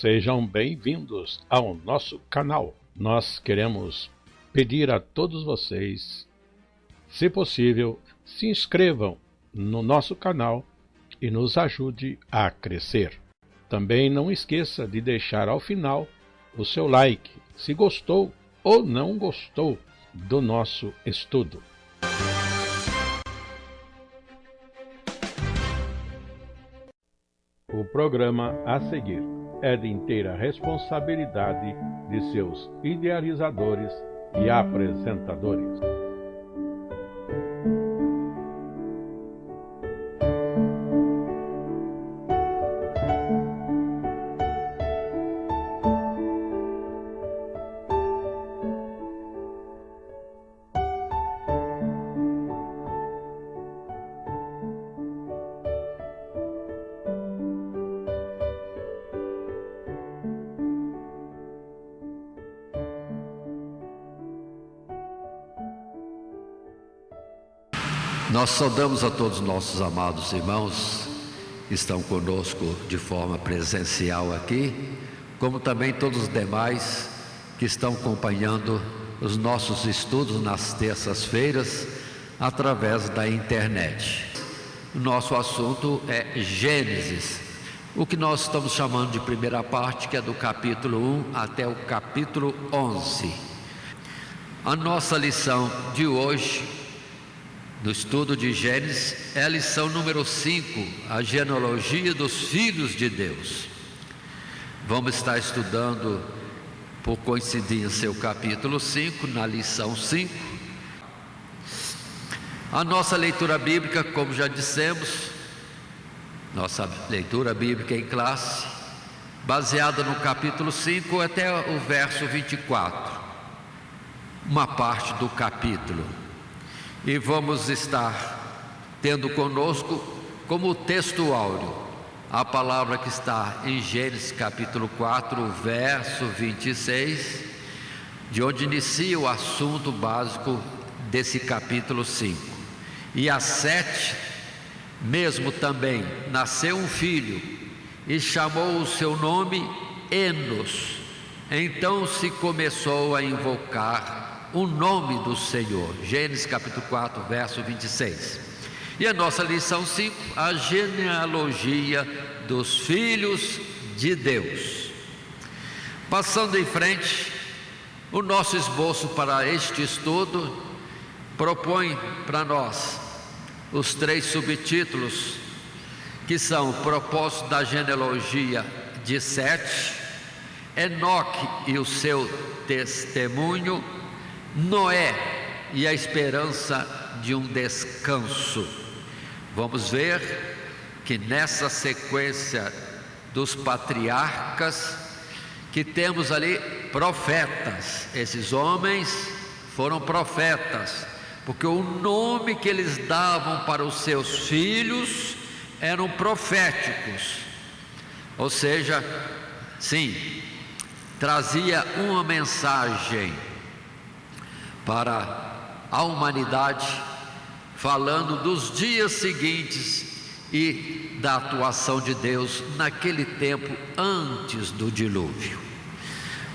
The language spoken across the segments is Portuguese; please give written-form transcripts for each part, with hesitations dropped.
Sejam bem-vindos ao nosso canal. Nós queremos pedir a todos vocês, se possível, se inscrevam no nosso canal e nos ajude a crescer. Também não esqueça de deixar ao final o seu like, se gostou ou não gostou do nosso estudo. O programa a seguir é de inteira responsabilidade de seus idealizadores e apresentadores. Nós saudamos a todos os nossos amados irmãos que estão conosco de forma presencial aqui, como também todos os demais que estão acompanhando os nossos estudos nas terças-feiras através da internet. O nosso assunto é Gênesis, o que nós estamos chamando de primeira parte, que é do capítulo 1 até o capítulo 11. A nossa lição de hoje, no estudo de Gênesis, é a lição número 5, a genealogia dos filhos de Deus. Vamos estar estudando, por coincidência, o capítulo 5, na lição 5. A nossa leitura bíblica, como já dissemos, nossa leitura bíblica em classe, baseada no capítulo 5 até o verso 24, uma parte do capítulo. E vamos estar tendo conosco como texto áureo a palavra que está em Gênesis capítulo 4, verso 26, de onde inicia o assunto básico desse capítulo 5. E às 7, mesmo também, nasceu um filho, e chamou o seu nome Enos. Então se começou a invocar o nome do Senhor. Gênesis capítulo 4, verso 26. E a nossa lição 5, a genealogia dos filhos de Deus. Passando em frente, o nosso esboço para este estudo propõe para nós os 3 subtítulos, que são o propósito da genealogia de Sete, Enoque e o seu testemunho, Noé e a esperança de um descanso. Vamos ver que nessa sequência dos patriarcas, que temos ali profetas. Esses homens foram profetas, porque o nome que eles davam para os seus filhos eram proféticos, ou seja, sim, trazia uma mensagem para a humanidade, falando dos dias seguintes e da atuação de Deus naquele tempo antes do dilúvio.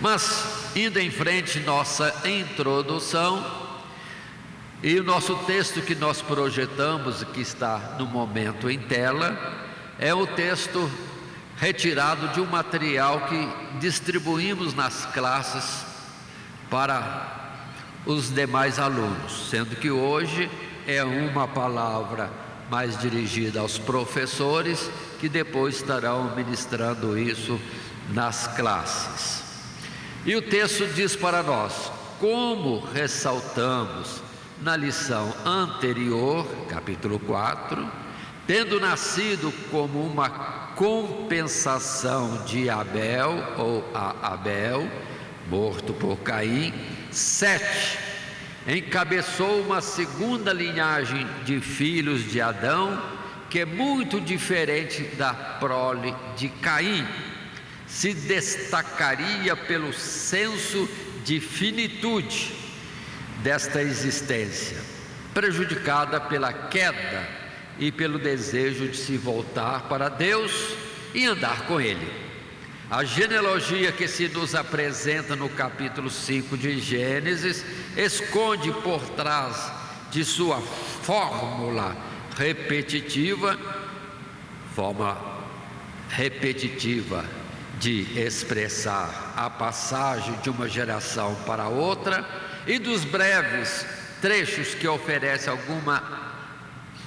Mas, indo em frente, nossa introdução, e o nosso texto que nós projetamos, que está no momento em tela, é o texto retirado de um material que distribuímos nas classes para os demais alunos, sendo que hoje é uma palavra mais dirigida aos professores, que depois estarão ministrando isso nas classes. E o texto diz para nós, como ressaltamos na lição anterior, capítulo 4, tendo nascido como uma compensação de Abel, ou a Abel, morto por Caim, Sete encabeçou uma segunda linhagem de filhos de Adão, que é muito diferente da prole de Caim. Se destacaria pelo senso de finitude desta existência, prejudicada pela queda e pelo desejo de se voltar para Deus e andar com Ele. A genealogia que se nos apresenta no capítulo 5 de Gênesis esconde por trás de sua fórmula repetitiva de expressar a passagem de uma geração para outra e dos breves trechos que oferece alguma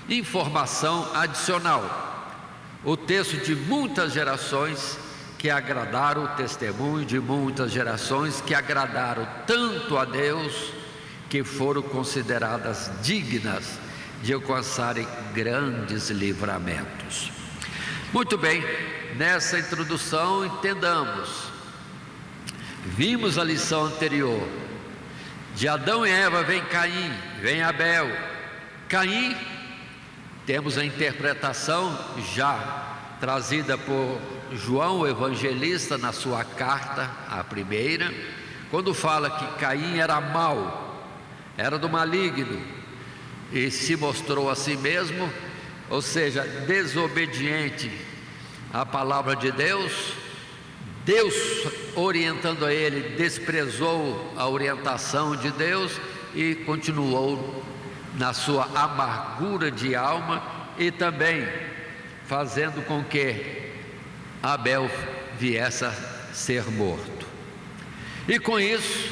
informação adicional. O texto de muitas gerações que agradaram, o testemunho de muitas gerações que agradaram tanto a Deus, que foram consideradas dignas de alcançarem grandes livramentos. Muito bem, nessa introdução entendamos, vimos a lição anterior, de Adão e Eva vem Caim, vem Abel. Caim, temos a interpretação já trazida por João o evangelista na sua carta, a primeira, quando fala que Caim era mau, era do maligno, e se mostrou a si mesmo, ou seja, desobediente à palavra de Deus. Deus orientando a ele, desprezou a orientação de Deus e continuou na sua amargura de alma, e também fazendo com que Abel viesse a ser morto. E com isso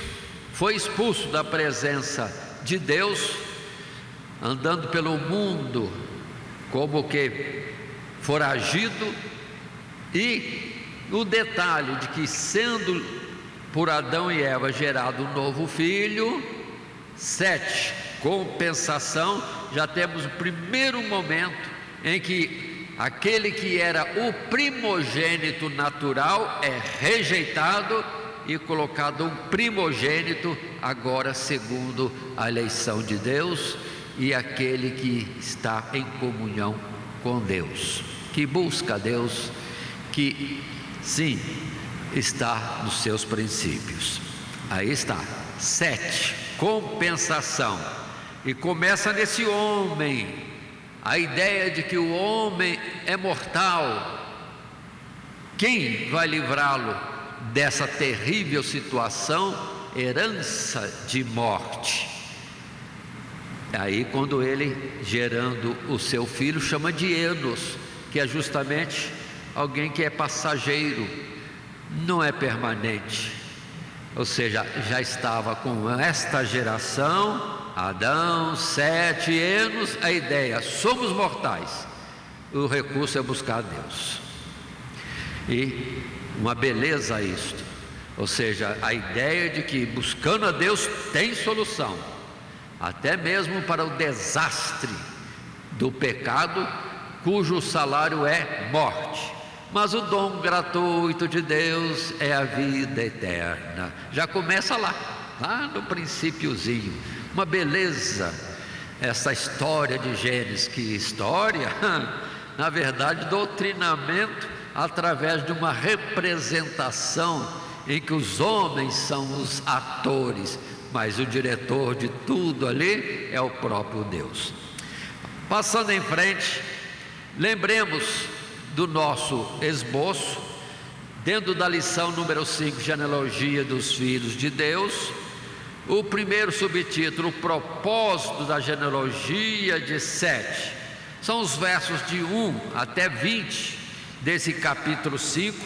foi expulso da presença de Deus, andando pelo mundo como que foragido. E o detalhe de que, sendo por Adão e Eva gerado um novo filho, 7, compensação, já temos o primeiro momento em que aquele que era o primogênito natural é rejeitado e colocado um primogênito agora segundo a eleição de Deus, e aquele que está em comunhão com Deus, que busca Deus, que sim, está nos seus princípios. Aí está, 7, compensação. E começa nesse homem, a ideia de que o homem é mortal. Quem vai livrá-lo dessa terrível situação, herança de morte? Aí quando ele, gerando o seu filho, chama de Enos, que é justamente alguém que é passageiro, não é permanente. Ou seja, já estava com esta geração, Adão, 7, Enos, a ideia, somos mortais, o recurso é buscar a Deus. E uma beleza isto, ou seja, a ideia de que buscando a Deus tem solução, até mesmo para o desastre do pecado, cujo salário é morte. Mas o dom gratuito de Deus é a vida eterna. Já começa lá no princípiozinho. Uma beleza essa história de Gênesis. Que história? Na verdade, doutrinamento através de uma representação em que os homens são os atores, mas o diretor de tudo ali é o próprio Deus. Passando em frente, lembremos do nosso esboço, dentro da lição número 5, genealogia dos filhos de Deus. O primeiro subtítulo, o propósito da genealogia de 7, são os versos de 1 até 20 desse capítulo 5,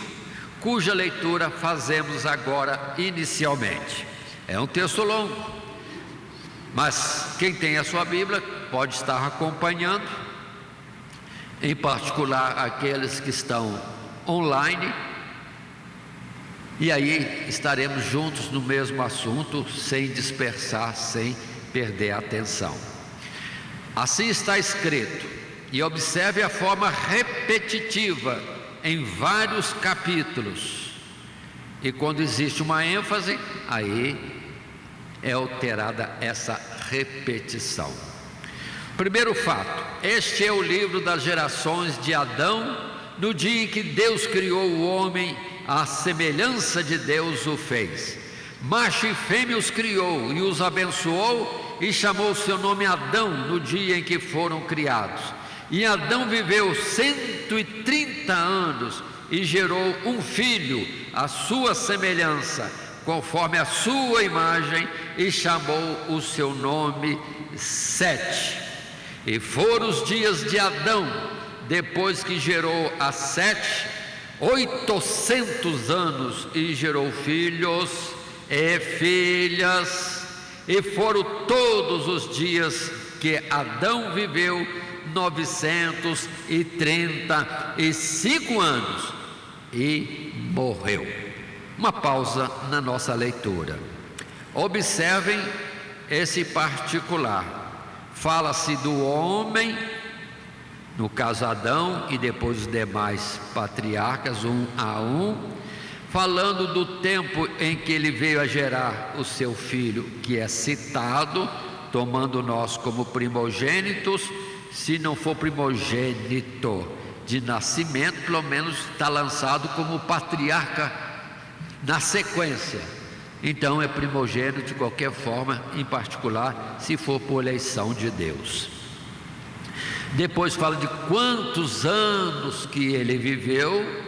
cuja leitura fazemos agora inicialmente. É um texto longo, mas quem tem a sua Bíblia pode estar acompanhando, em particular aqueles que estão online, e aí estaremos juntos no mesmo assunto, sem dispersar, sem perder a atenção. Assim está escrito, e observe a forma repetitiva em vários capítulos, e quando existe uma ênfase, aí é alterada essa repetição. Primeiro fato: este é o livro das gerações de Adão, no dia em que Deus criou o homem, à semelhança de Deus o fez. Macho e fêmea os criou e os abençoou, e chamou o seu nome Adão no dia em que foram criados. E Adão viveu 130 anos e gerou um filho, à sua semelhança, conforme a sua imagem, e chamou o seu nome Sete. E foram os dias de Adão, depois que gerou a Sete, 800 anos, e gerou filhos e filhas. E foram todos os dias que Adão viveu 935 anos e morreu. Uma pausa na nossa leitura. Observem esse particular. Fala-se do homem, no caso Adão, e depois os demais patriarcas, um a um, falando do tempo em que ele veio a gerar o seu filho, que é citado, tomando nós como primogênitos. Se não for primogênito de nascimento, pelo menos está lançado como patriarca na sequência. Então é primogênito de qualquer forma, em particular se for por eleição de Deus. Depois fala de quantos anos que ele viveu.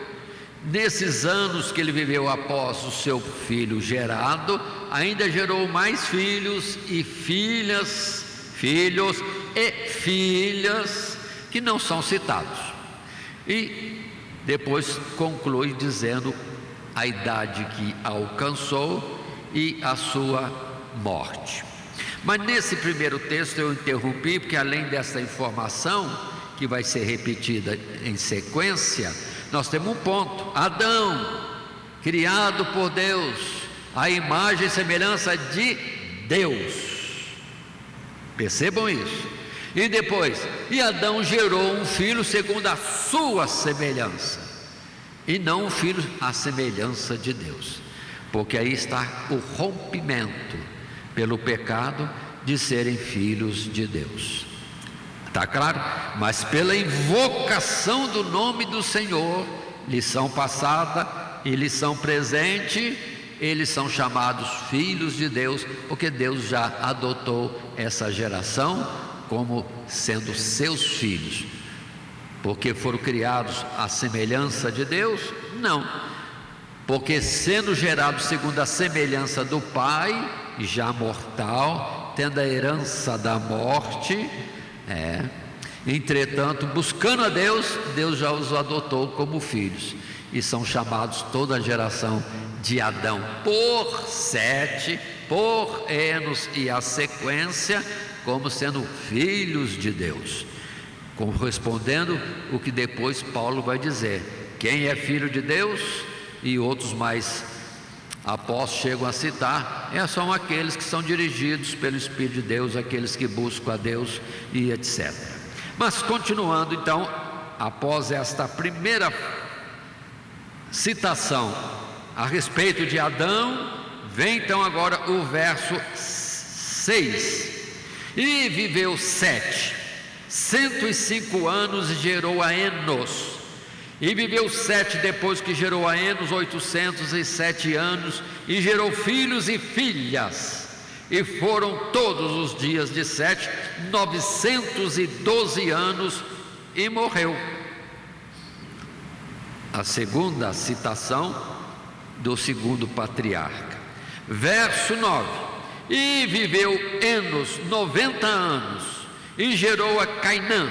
Nesses anos que ele viveu após o seu filho gerado, ainda gerou mais filhos e filhas, filhos e filhas, que não são citados. E depois conclui dizendo a idade que alcançou e a sua morte. Mas nesse primeiro texto eu interrompi, porque além dessa informação, que vai ser repetida em sequência, nós temos um ponto: Adão, criado por Deus, a imagem e semelhança de Deus. Percebam isso. E depois, e Adão gerou um filho segundo a sua semelhança, e não um filho à semelhança de Deus, porque aí está o rompimento pelo pecado de serem filhos de Deus. Está claro? Mas pela invocação do nome do Senhor, lição passada e lição presente, eles são chamados filhos de Deus, porque Deus já adotou essa geração como sendo seus filhos. Porque foram criados à semelhança de Deus? Não, porque sendo gerados segundo a semelhança do Pai, já mortal, tendo a herança da morte, entretanto, buscando a Deus, Deus já os adotou como filhos, e são chamados toda a geração de Adão por Sete, por Enos e a sequência, como sendo filhos de Deus, correspondendo o que depois Paulo vai dizer: quem é filho de Deus, e outros mais após chegam a citar, são aqueles que são dirigidos pelo Espírito de Deus, aqueles que buscam a Deus e etc. Mas continuando então, após esta primeira citação a respeito de Adão, vem então agora o verso 6. E viveu Sete 105 anos e gerou a Enos. E viveu Sete depois que gerou a Enos 807 anos e gerou filhos e filhas. E foram todos os dias de Sete 912 anos e morreu. A segunda citação do segundo patriarca. Verso 9. E viveu Enos 90 anos e gerou a Cainã.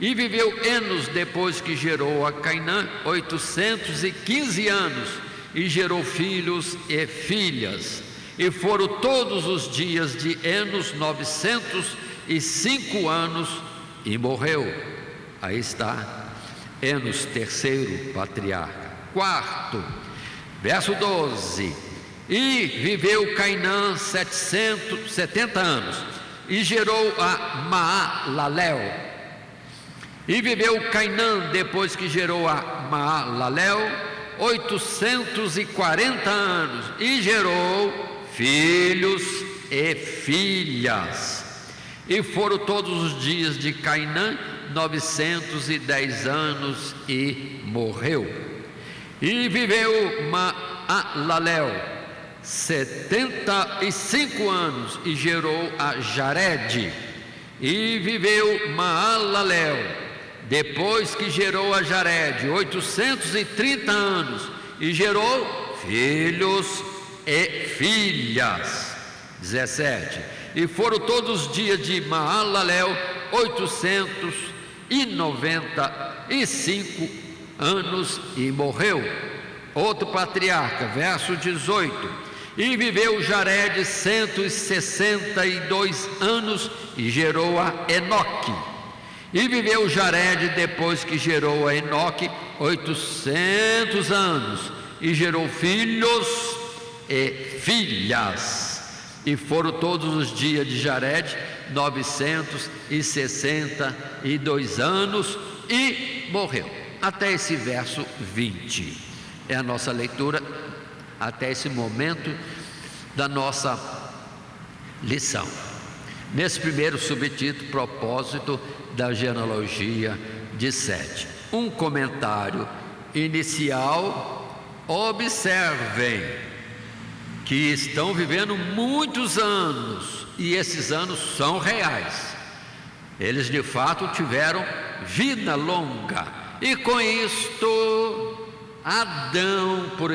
E viveu Enos depois que gerou a Cainã 815 anos e gerou filhos e filhas. E foram todos os dias de Enos 905 anos e morreu. Aí está Enos, terceiro patriarca. Quarto, verso 12. E viveu Cainã 770 anos e gerou a Maalalel. E viveu Cainã depois que gerou a Maalalel 840 anos e gerou filhos e filhas. E foram todos os dias de Cainã 910 anos e morreu. E viveu Maalalel 75 anos e gerou a Jared. E viveu Maalalel depois que gerou a Jared, 830 anos, e gerou filhos e filhas. 17. E foram todos os dias de Maalalel 895 anos e morreu. Outro patriarca, verso 18. E viveu Jared 162 anos e gerou a Enoque. E viveu Jared, depois que gerou a Enoque, 800 anos e gerou filhos e filhas. E foram todos os dias de Jared 962 anos e morreu. Até esse verso 20 é a nossa leitura até esse momento da nossa lição. Nesse primeiro subtítulo, propósito da genealogia de Sete. Um comentário inicial: observem que estão vivendo muitos anos, e esses anos são reais. Eles de fato tiveram vida longa, e com isto, Adão, por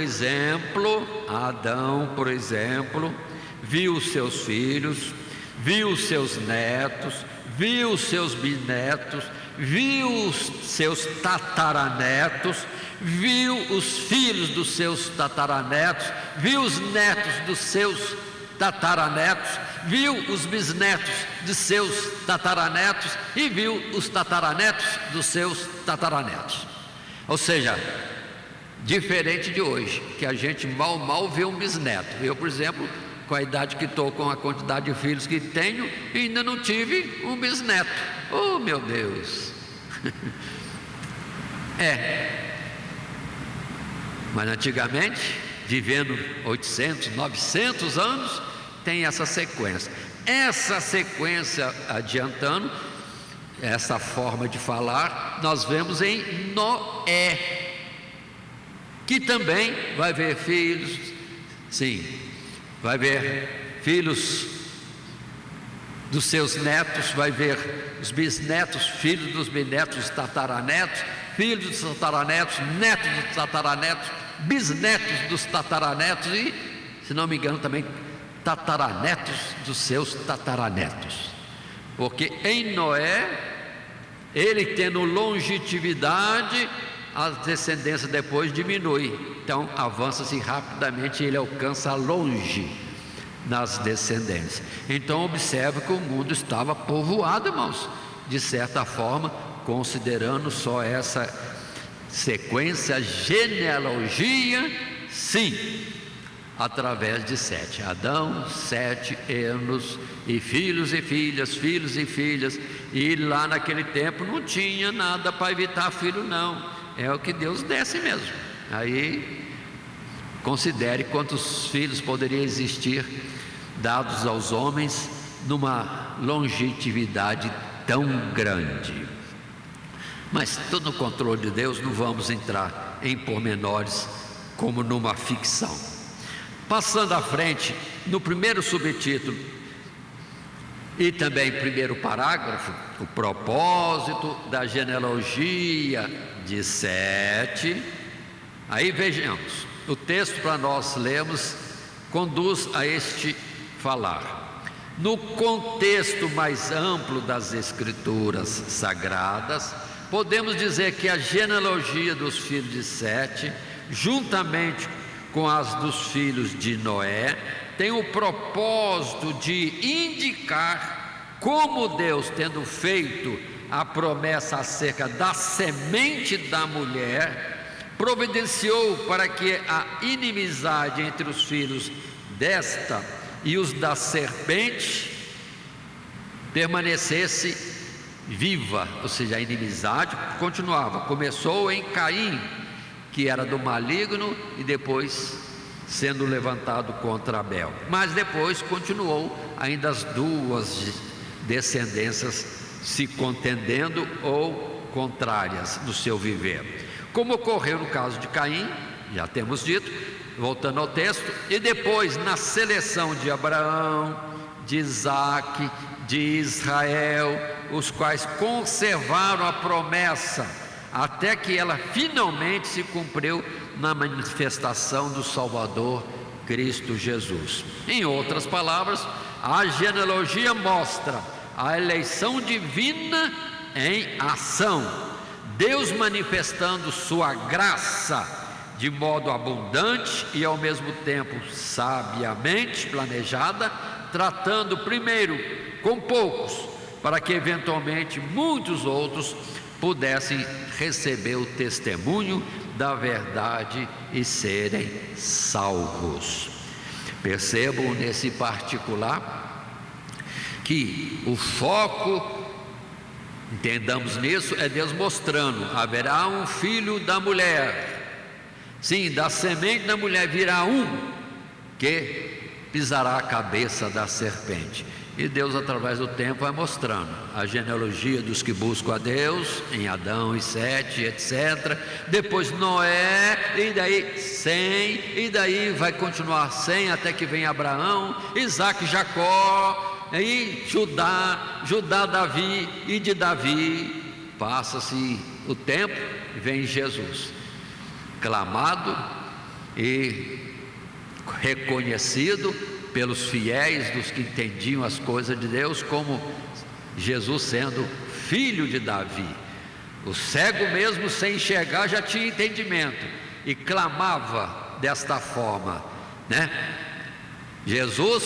exemplo, viu seus filhos, viu seus netos, viu seus bisnetos, viu seus tataranetos, viu os filhos dos seus tataranetos, viu os netos dos seus tataranetos, viu os bisnetos de seus tataranetos e viu os tataranetos dos seus tataranetos. Ou seja, diferente de hoje, que a gente mal vê um bisneto. Eu, por exemplo, com a idade que estou, com a quantidade de filhos que tenho, ainda não tive um bisneto. Oh, meu Deus! Mas antigamente, vivendo 800, 900 anos, tem essa sequência. Essa sequência, adiantando, essa forma de falar, nós vemos em Noé, que também vai ver filhos, sim, vai ver filhos dos seus netos, vai ver os bisnetos, filhos dos bisnetos, os tataranetos, filhos dos tataranetos, netos dos tataranetos, bisnetos dos tataranetos e, se não me engano, também tataranetos dos seus tataranetos. Porque em Noé, ele tendo longevidade, a descendência depois diminui, então avança-se rapidamente e ele alcança longe nas descendências. Então observe que o mundo estava povoado, irmãos, de certa forma, considerando só essa sequência, genealogia, sim, através de Sete. Adão, Sete, Enos, e filhos e filhas, filhos e filhas. E lá naquele tempo não tinha nada para evitar filho, não. É o que Deus desse mesmo. Aí considere quantos filhos poderiam existir dados aos homens numa longevidade tão grande. Mas tudo no controle de Deus, não vamos entrar em pormenores como numa ficção. Passando à frente, no primeiro subtítulo e também primeiro parágrafo, o propósito da genealogia de Sete. Aí vejamos, o texto para nós lermos conduz a este falar. No contexto mais amplo das Escrituras Sagradas, podemos dizer que a genealogia dos filhos de Sete, juntamente com as dos filhos de Noé, tem o propósito de indicar como Deus, tendo feito a promessa acerca da semente da mulher, providenciou para que a inimizade entre os filhos desta e os da serpente permanecesse viva, ou seja, a inimizade continuava. Começou em Caim, que era do maligno, e depois sendo levantado contra Abel, mas depois continuou ainda as duas descendências se contendendo ou contrárias no seu viver, como ocorreu no caso de Caim, já temos dito, voltando ao texto, e depois na seleção de Abraão, de Isaque, de Israel, os quais conservaram a promessa, até que ela finalmente se cumpriu na manifestação do Salvador, Cristo Jesus. Em outras palavras, a genealogia mostra a eleição divina em ação, Deus manifestando sua graça de modo abundante e ao mesmo tempo sabiamente planejada, tratando primeiro com poucos, para que eventualmente muitos outros pudessem receber o testemunho da verdade e serem salvos. Percebam nesse particular que o foco, entendamos nisso, é Deus mostrando: haverá um filho da mulher, sim, da semente da mulher virá um que pisará a cabeça da serpente. E Deus, através do tempo, vai mostrando a genealogia dos que buscam a Deus, em Adão e Sete, etc. Depois Noé, e daí Sem, e daí vai continuar Sem até que vem Abraão, Isaac, Jacó, aí Judá, Davi, e de Davi passa-se o tempo e vem Jesus, clamado e reconhecido pelos fiéis, dos que entendiam as coisas de Deus, como Jesus sendo filho de Davi. O cego mesmo, sem enxergar, já tinha entendimento e clamava desta forma, né? Jesus,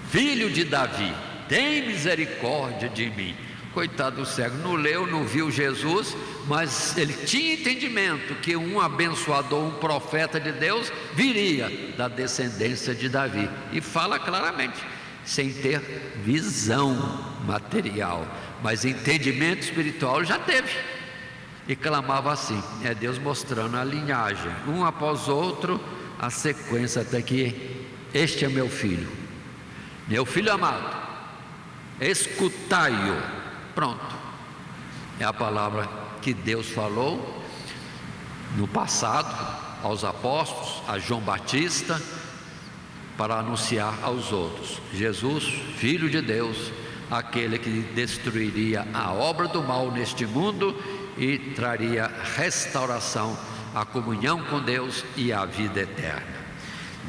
filho de Davi, tem misericórdia de mim. Coitado do cego, não leu, não viu Jesus, mas ele tinha entendimento que um abençoador, um profeta de Deus, viria da descendência de Davi, e fala claramente, sem ter visão material, mas entendimento espiritual já teve, e clamava assim. É Deus mostrando a linhagem, um após outro, a sequência, até que este é meu filho amado, escutai-o. Pronto, é a palavra que Deus falou no passado aos apóstolos, a João Batista, para anunciar aos outros: Jesus, filho de Deus, aquele que destruiria a obra do mal neste mundo e traria restauração, a comunhão com Deus e a vida eterna.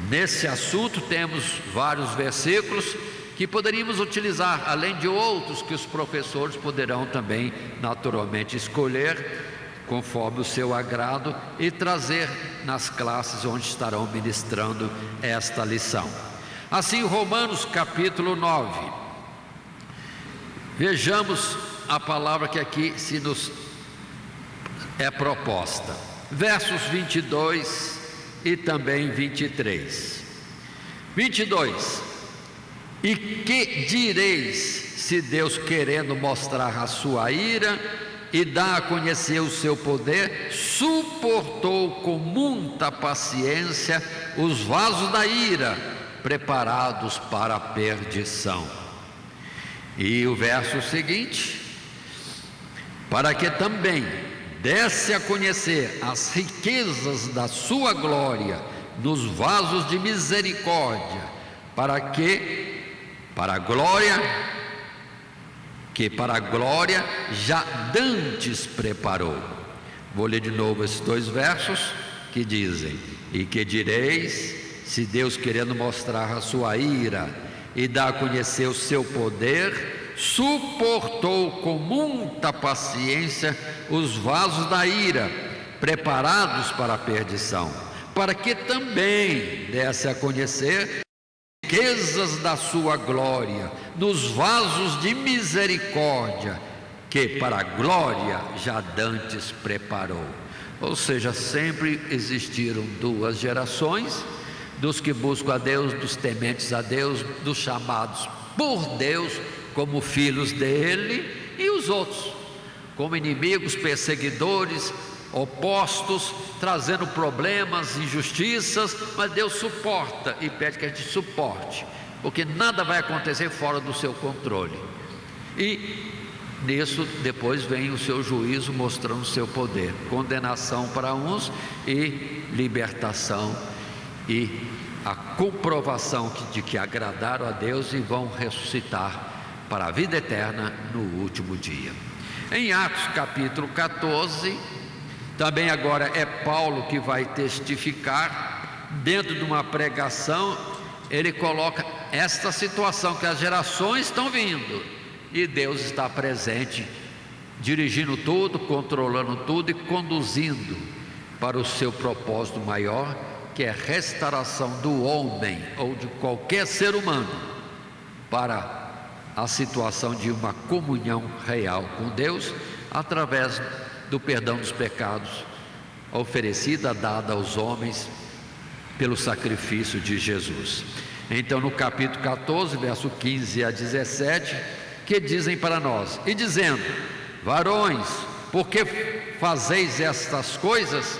Nesse assunto temos vários versículos que poderíamos utilizar, além de outros que os professores poderão também naturalmente escolher conforme o seu agrado e trazer nas classes onde estarão ministrando esta lição. Assim, Romanos capítulo 9, vejamos a palavra que aqui se nos é proposta, versos 22 e também 23. 22: E que direis, se Deus, querendo mostrar a sua ira e dar a conhecer o seu poder, suportou com muita paciência os vasos da ira, preparados para a perdição? E o verso seguinte: para que também desse a conhecer as riquezas da sua glória nos vasos de misericórdia, para a glória já dantes preparou. Vou ler de novo esses dois versos que dizem: e que direis, se Deus, querendo mostrar a sua ira e dar a conhecer o seu poder, suportou com muita paciência os vasos da ira, preparados para a perdição, para que também desse a conhecer riquezas da sua glória nos vasos de misericórdia, que para a glória já dantes preparou. Ou seja, sempre existiram duas gerações: dos que buscam a Deus, dos tementes a Deus, dos chamados por Deus como filhos dele, e os outros como inimigos, perseguidores, opostos, trazendo problemas, injustiças, mas Deus suporta e pede que a gente suporte, porque nada vai acontecer fora do seu controle. E nisso depois vem o seu juízo, mostrando o seu poder, condenação para uns e libertação, e a comprovação de que agradaram a Deus e vão ressuscitar para a vida eterna no último dia. Em Atos capítulo 14, também agora é Paulo que vai testificar, dentro de uma pregação, ele coloca esta situação, que as gerações estão vindo, e Deus está presente, dirigindo tudo, controlando tudo e conduzindo para o seu propósito maior, que é a restauração do homem, ou de qualquer ser humano, para a situação de uma comunhão real com Deus, através do perdão dos pecados, oferecida, dada aos homens, pelo sacrifício de Jesus. Então, no capítulo 14, verso 15 a 17, que dizem para nós, e dizendo: varões, por que fazeis estas coisas?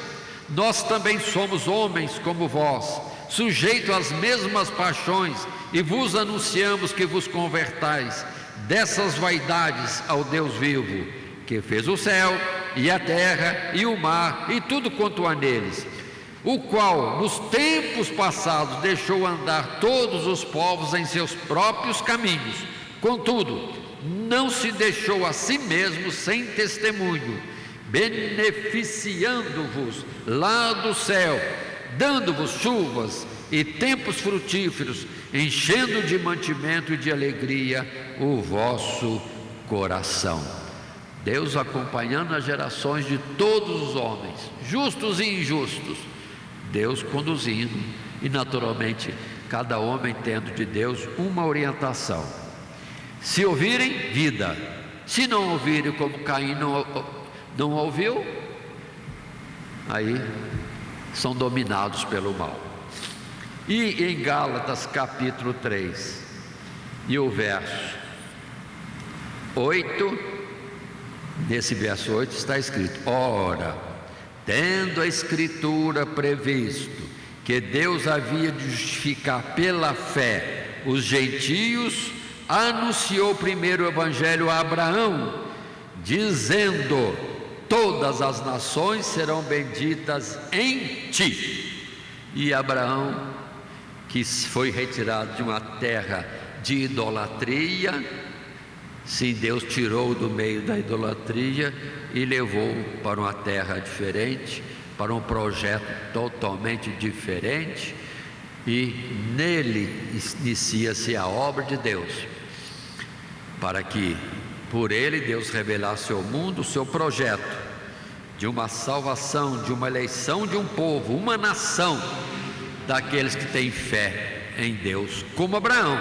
Nós também somos homens como vós, sujeitos às mesmas paixões, e vos anunciamos que vos convertais dessas vaidades ao Deus vivo, que fez o céu e a terra e o mar e tudo quanto há neles, o qual nos tempos passados deixou andar todos os povos em seus próprios caminhos, contudo não se deixou a si mesmo sem testemunho, beneficiando-vos lá do céu, dando-vos chuvas e tempos frutíferos, enchendo de mantimento e de alegria o vosso coração. Deus acompanhando as gerações de todos os homens, justos e injustos, Deus conduzindo, e naturalmente cada homem tendo de Deus uma orientação. Se ouvirem, vida; se não ouvirem, como Caim não ouviu, aí são dominados pelo mal. E em Gálatas capítulo 3 e o verso 8, nesse verso 8 está escrito: ora, tendo a Escritura previsto que Deus havia de justificar pela fé os gentios, anunciou primeiro o Evangelho a Abraão, dizendo: todas as nações serão benditas em ti. E Abraão, que foi retirado de uma terra de idolatria, sim, Deus tirou do meio da idolatria e levou para uma terra diferente, para um projeto totalmente diferente, e nele inicia-se a obra de Deus, para que por ele Deus revelasse ao mundo o seu projeto de uma salvação, de uma eleição de um povo, uma nação, daqueles que têm fé em Deus, como Abraão,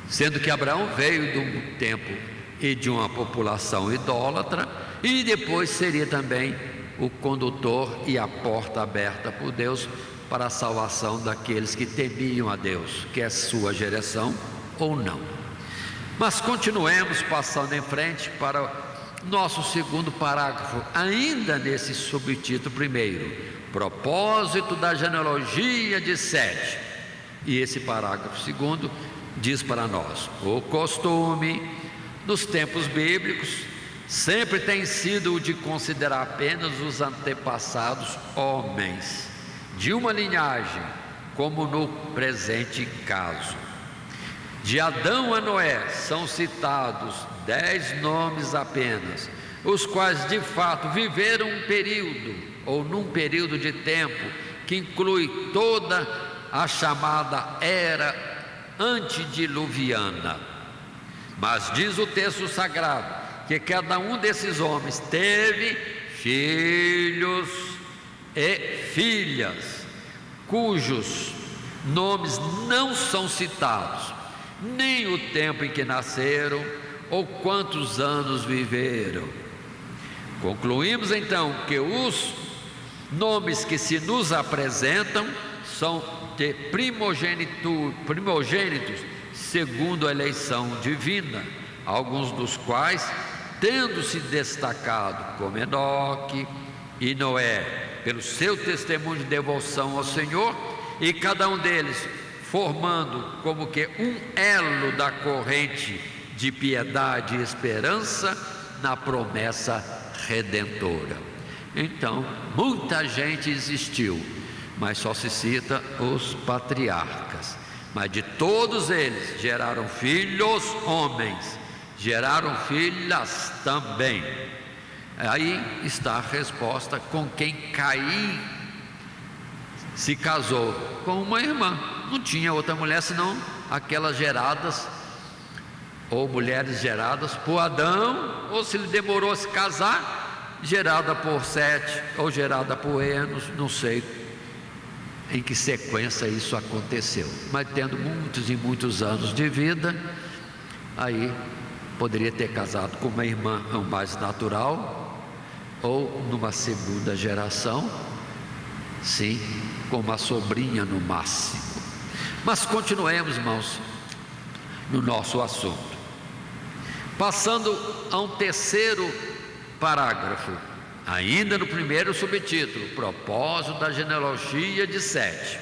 sendo que Abraão veio de um tempo e de uma população idólatra, e depois seria também o condutor e a porta aberta por Deus para a salvação daqueles que temiam a Deus, quer sua geração ou não. Mas continuemos passando em frente para nosso segundo parágrafo, ainda nesse subtítulo primeiro, propósito da genealogia de Sete. E esse parágrafo segundo diz para nós: o costume nos tempos bíblicos sempre tem sido o de considerar apenas os antepassados homens de uma linhagem, como no presente caso. De Adão a Noé são citados 10 nomes apenas, os quais de fato viveram um período, ou num período de tempo, que inclui toda a chamada era antediluviana. Mas diz o texto sagrado que cada um desses homens teve filhos e filhas, cujos nomes não são citados, nem o tempo em que nasceram ou quantos anos viveram. Concluímos então que os nomes que se nos apresentam são de primogênitos segundo a eleição divina, alguns dos quais tendo se destacado como Enoque e Noé pelo seu testemunho de devoção ao Senhor, e cada um deles formando como que um elo da corrente de piedade e esperança na promessa redentora. Então, muita gente existiu, mas só se cita os patriarcas. mas de todos eles geraram filhos homens, geraram filhas também. Aí está a resposta com quem Caim se casou, com uma irmã. Não tinha outra mulher senão aquelas geradas, ou mulheres geradas por Adão, ou se ele demorou a se casar, gerada por Sete, ou gerada por Enos, não sei em que sequência isso aconteceu, mas tendo muitos e muitos anos de vida, aí poderia ter casado com uma irmã mais natural, ou numa segunda geração, sim, com uma sobrinha no máximo. Mas continuemos, irmãos, no nosso assunto. Passando a um terceiro parágrafo, ainda no primeiro subtítulo, propósito da genealogia de Sete.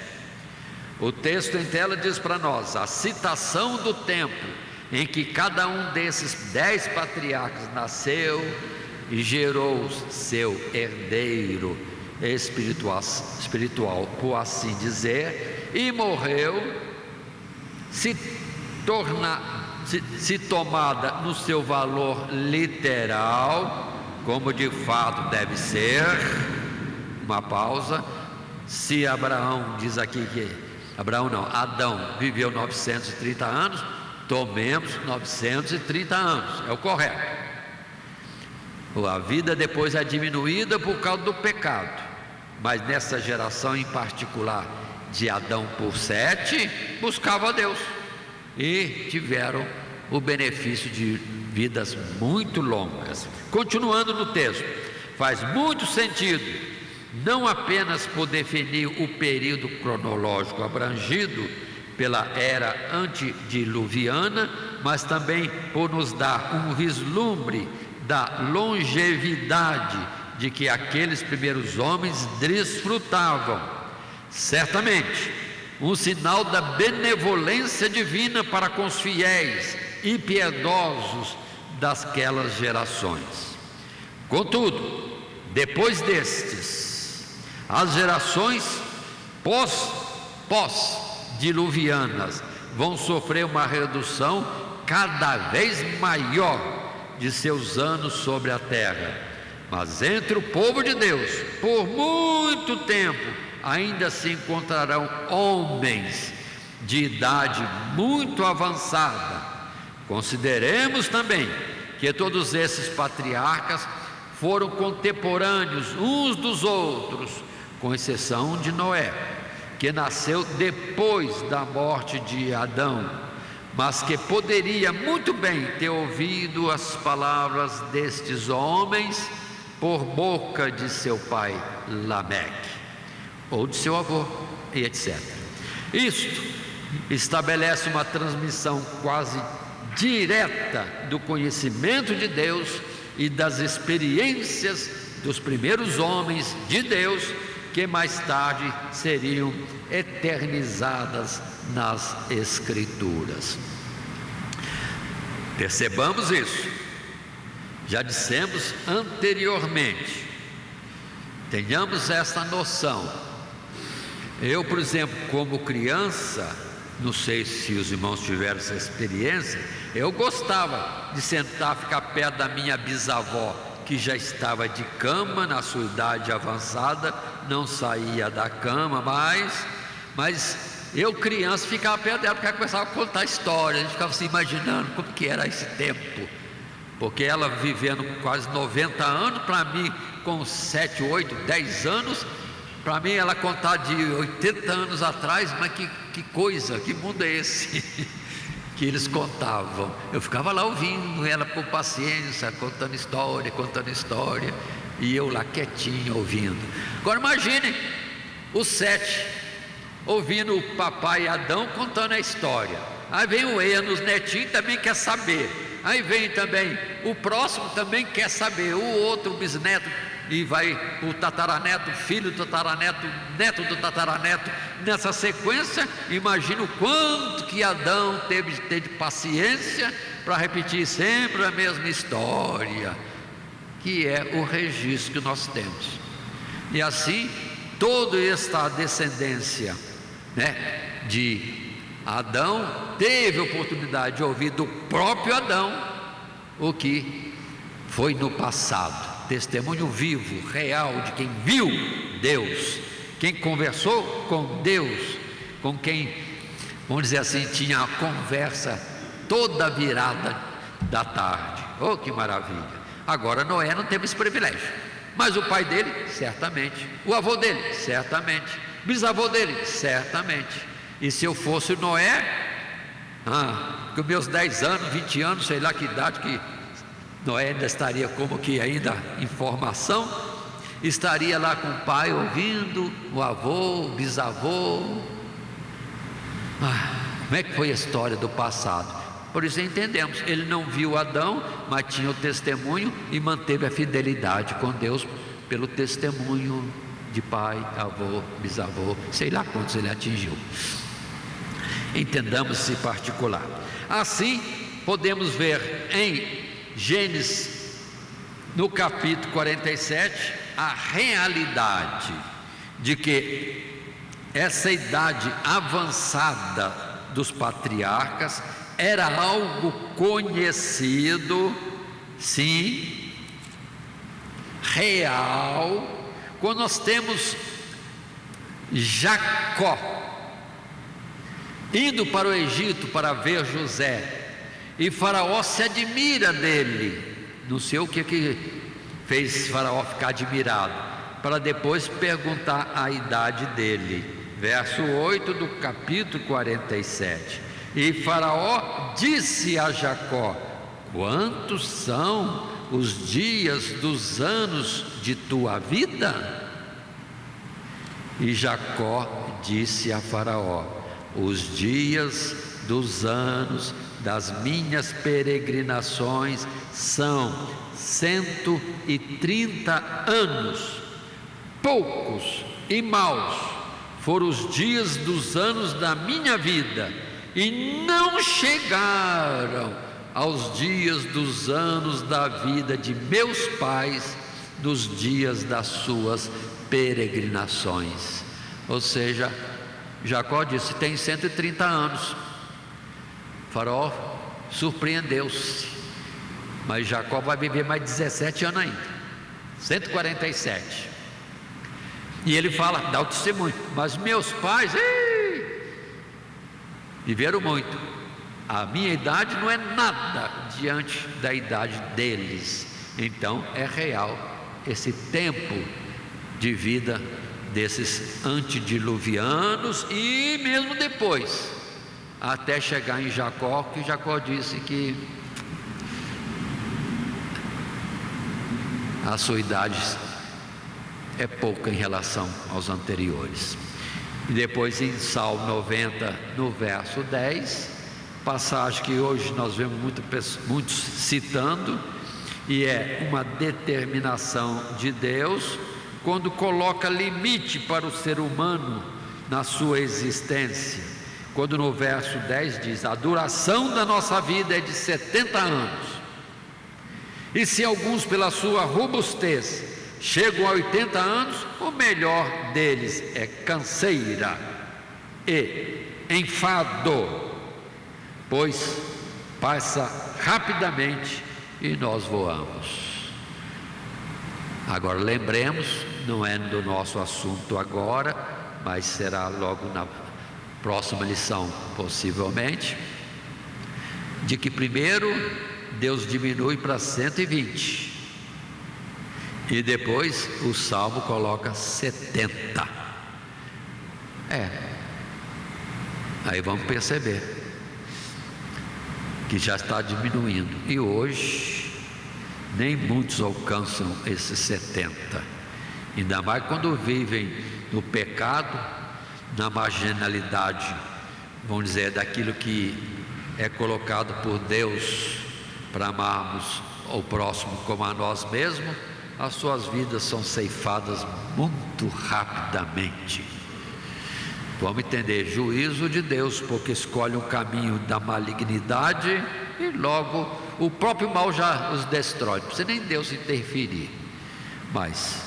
O texto em tela diz para nós: a citação do tempo em que cada um desses 10 patriarcas nasceu e gerou seu herdeiro espiritual, por assim dizer, e morreu, se tomada no seu valor literal, como de fato deve ser, uma pausa, se Abraão, diz aqui que Adão viveu 930 anos, tomemos 930 anos, é o correto. A vida depois é diminuída por causa do pecado, mas nessa geração em particular de Adão por Sete, buscava a Deus e tiveram o benefício de vidas muito longas. Continuando no texto, faz muito sentido, não apenas por definir o período cronológico abrangido pela era antediluviana, mas também por nos dar um vislumbre da longevidade de que aqueles primeiros homens desfrutavam. Certamente, um sinal da benevolência divina para com os fiéis e piedosos daquelas gerações. Contudo, depois destes, as gerações pós-diluvianas vão sofrer uma redução cada vez maior de seus anos sobre a terra, mas entre o povo de Deus, por muito tempo, ainda se encontrarão homens de idade muito avançada. Consideremos também que todos esses patriarcas foram contemporâneos uns dos outros, com exceção de Noé, que nasceu depois da morte de Adão, mas que poderia muito bem ter ouvido as palavras destes homens por boca de seu pai Lameque, ou de seu avô, e etc. Isto estabelece uma transmissão quase direta do conhecimento de Deus e das experiências dos primeiros homens de Deus, que mais tarde seriam eternizadas nas Escrituras. Percebamos isso. Já dissemos anteriormente, tenhamos essa noção. Eu, por exemplo, como criança, não sei se os irmãos tiveram essa experiência, eu gostava de sentar, ficar perto da minha bisavó, que já estava de cama na sua idade avançada, não saía da cama mais, mas eu criança ficava perto dela, porque ela começava a contar histórias, a gente ficava se imaginando como que era esse tempo, porque ela vivendo quase 90 anos, para mim com 7, 8, 10 anos, para mim ela contar de 80 anos atrás, mas que coisa, que mundo é esse? Que eles contavam. Eu ficava lá ouvindo ela por paciência, contando história, e eu lá quietinho ouvindo. Agora imagine os 7 ouvindo o papai Adão contando a história. Aí vem o Enos, netinho, também quer saber. Aí vem também o próximo, também quer saber. O outro bisneto, e vai o tataraneto, filho do tataraneto, neto do tataraneto. Nessa sequência, imagina o quanto que Adão teve de ter de paciência para repetir sempre a mesma história, que é o registro que nós temos. E assim, toda esta descendência, de Adão teve oportunidade de ouvir do próprio Adão o que foi no passado, testemunho vivo, real, de quem viu Deus, quem conversou com Deus, com quem, vamos dizer assim, tinha a conversa toda virada da tarde. Oh, que maravilha! Agora Noé não teve esse privilégio, mas o pai dele, certamente, o avô dele, certamente, bisavô dele, certamente. E se eu fosse Noé, com meus 10 anos, 20 anos, sei lá que idade que Noé ainda estaria como que ainda em formação, estaria lá com o pai ouvindo, o avô, o bisavô. Como é que foi a história do passado? Por isso entendemos, ele não viu Adão, mas tinha o testemunho e manteve a fidelidade com Deus pelo testemunho de pai, avô, bisavô, sei lá quantos ele atingiu. Entendamos esse particular. Assim, podemos ver em Gênesis, no capítulo 47, a realidade de que essa idade avançada dos patriarcas era algo conhecido, sim, real. Quando nós temos Jacó indo para o Egito para ver José, e Faraó se admira dele, não sei o que fez Faraó ficar admirado, para depois perguntar a idade dele. Verso 8 do capítulo 47: E Faraó disse a Jacó: quantos são os dias dos anos de tua vida? E Jacó disse a Faraó: os dias dos anos das minhas peregrinações são 130 anos. Poucos e maus foram os dias dos anos da minha vida, e não chegaram aos dias dos anos da vida de meus pais, dos dias das suas peregrinações. Ou seja, Jacó disse: tem 130 anos. Faraó surpreendeu-se, mas Jacó vai viver mais 17 anos ainda, 147. E ele fala, dá o testemunho: mas meus pais viveram muito, a minha idade não é nada diante da idade deles. Então é real esse tempo de vida desses antediluvianos, e mesmo depois, até chegar em Jacó, que Jacó disse que a sua idade é pouca em relação aos anteriores. E depois em Salmo 90, no verso 10, passagem que hoje nós vemos muitos citando, e é uma determinação de Deus quando coloca limite para o ser humano na sua existência. Quando no verso 10 diz: a duração da nossa vida é de 70 anos, e se alguns pela sua robustez chegam a 80 anos, o melhor deles é canseira e enfado, pois passa rapidamente e nós voamos. Agora lembremos, não é do nosso assunto agora, mas será logo na próxima lição, possivelmente, de que primeiro Deus diminui para 120, e depois o Salmo coloca 70. Aí vamos perceber que já está diminuindo, e hoje nem muitos alcançam esses 70, ainda mais quando vivem no pecado, na marginalidade, vamos dizer, daquilo que é colocado por Deus para amarmos o próximo como a nós mesmos. As suas vidas são ceifadas muito rapidamente. Vamos entender, juízo de Deus, porque escolhe um caminho da malignidade e logo o próprio mal já os destrói, não precisa nem Deus interferir. Mas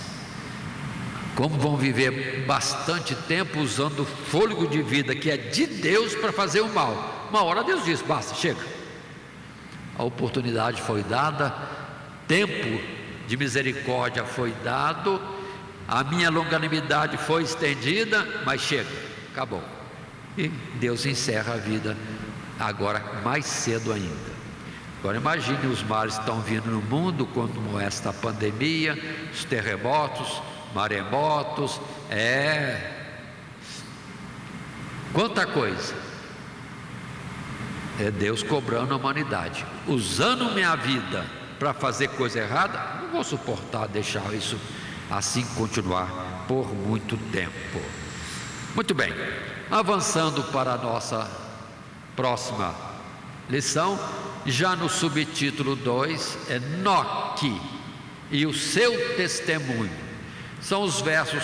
como vão viver bastante tempo usando o fôlego de vida que é de Deus para fazer o mal. Uma hora Deus diz: basta, chega. A oportunidade foi dada, tempo de misericórdia foi dado, a minha longanimidade foi estendida, mas chega, acabou. E Deus encerra a vida agora mais cedo ainda. Agora imagine, os males estão vindo no mundo, como esta pandemia, os terremotos, maremotos, quanta coisa. É Deus cobrando a humanidade, usando minha vida para fazer coisa errada. Não vou suportar deixar isso assim continuar por muito tempo. Muito bem, avançando para a nossa próxima lição, já no subtítulo 2, Enoque e o seu testemunho. São os versos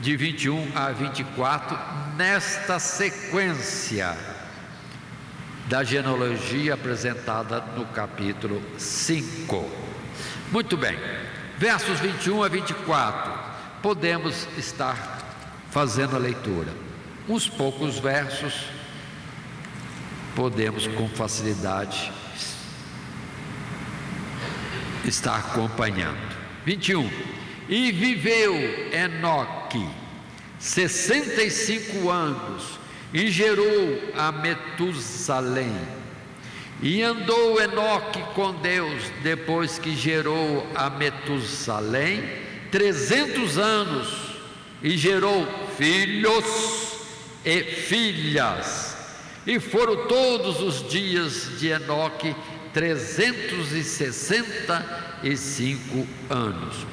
de 21 a 24, nesta sequência da genealogia apresentada no capítulo 5. Muito bem, versos 21 a 24, podemos estar fazendo a leitura. Uns poucos versos podemos com facilidade estar acompanhando. 21. E viveu Enoque 65 anos e gerou a Metusalém. E andou Enoque com Deus depois que gerou a Metusalém 300 anos e gerou filhos e filhas. E foram todos os dias de Enoque 365 anos.